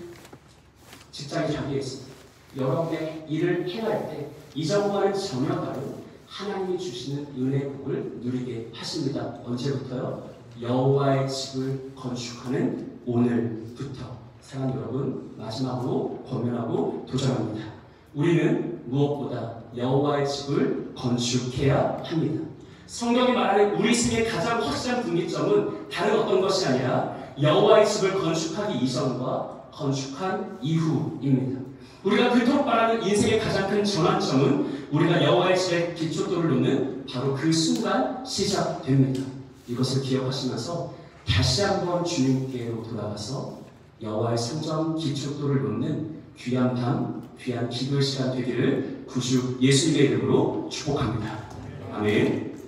직장의 자리에 있습니다. 여러분의 일을 행할 때 이전과는 전혀 다른 하나님이 주시는 은혜의 복을 누리게 하십니다. 언제부터요? 여호와의 집을 건축하는 오늘부터. 사랑하는 여러분, 마지막으로 권면하고 도전합니다. 우리는 무엇보다 여호와의 집을 건축해야 합니다. 성경이 말하는 우리 생의 가장 확실한 분기점은 다른 어떤 것이 아니라 여호와의 집을 건축하기 이전과 건축한 이후입니다. 우리가 그토록 바라는 인생의 가장 큰 전환점은 우리가 여호와의 집에 기초돌을 놓는 바로 그 순간 시작됩니다. 이것을 기억하시면서 다시 한번 주님께로 돌아가서 여호와의 성전 기초돌을 놓는 귀한 밤, 귀한 기도의 시간 되기를 구주 예수님의 이름으로 축복합니다. 아멘.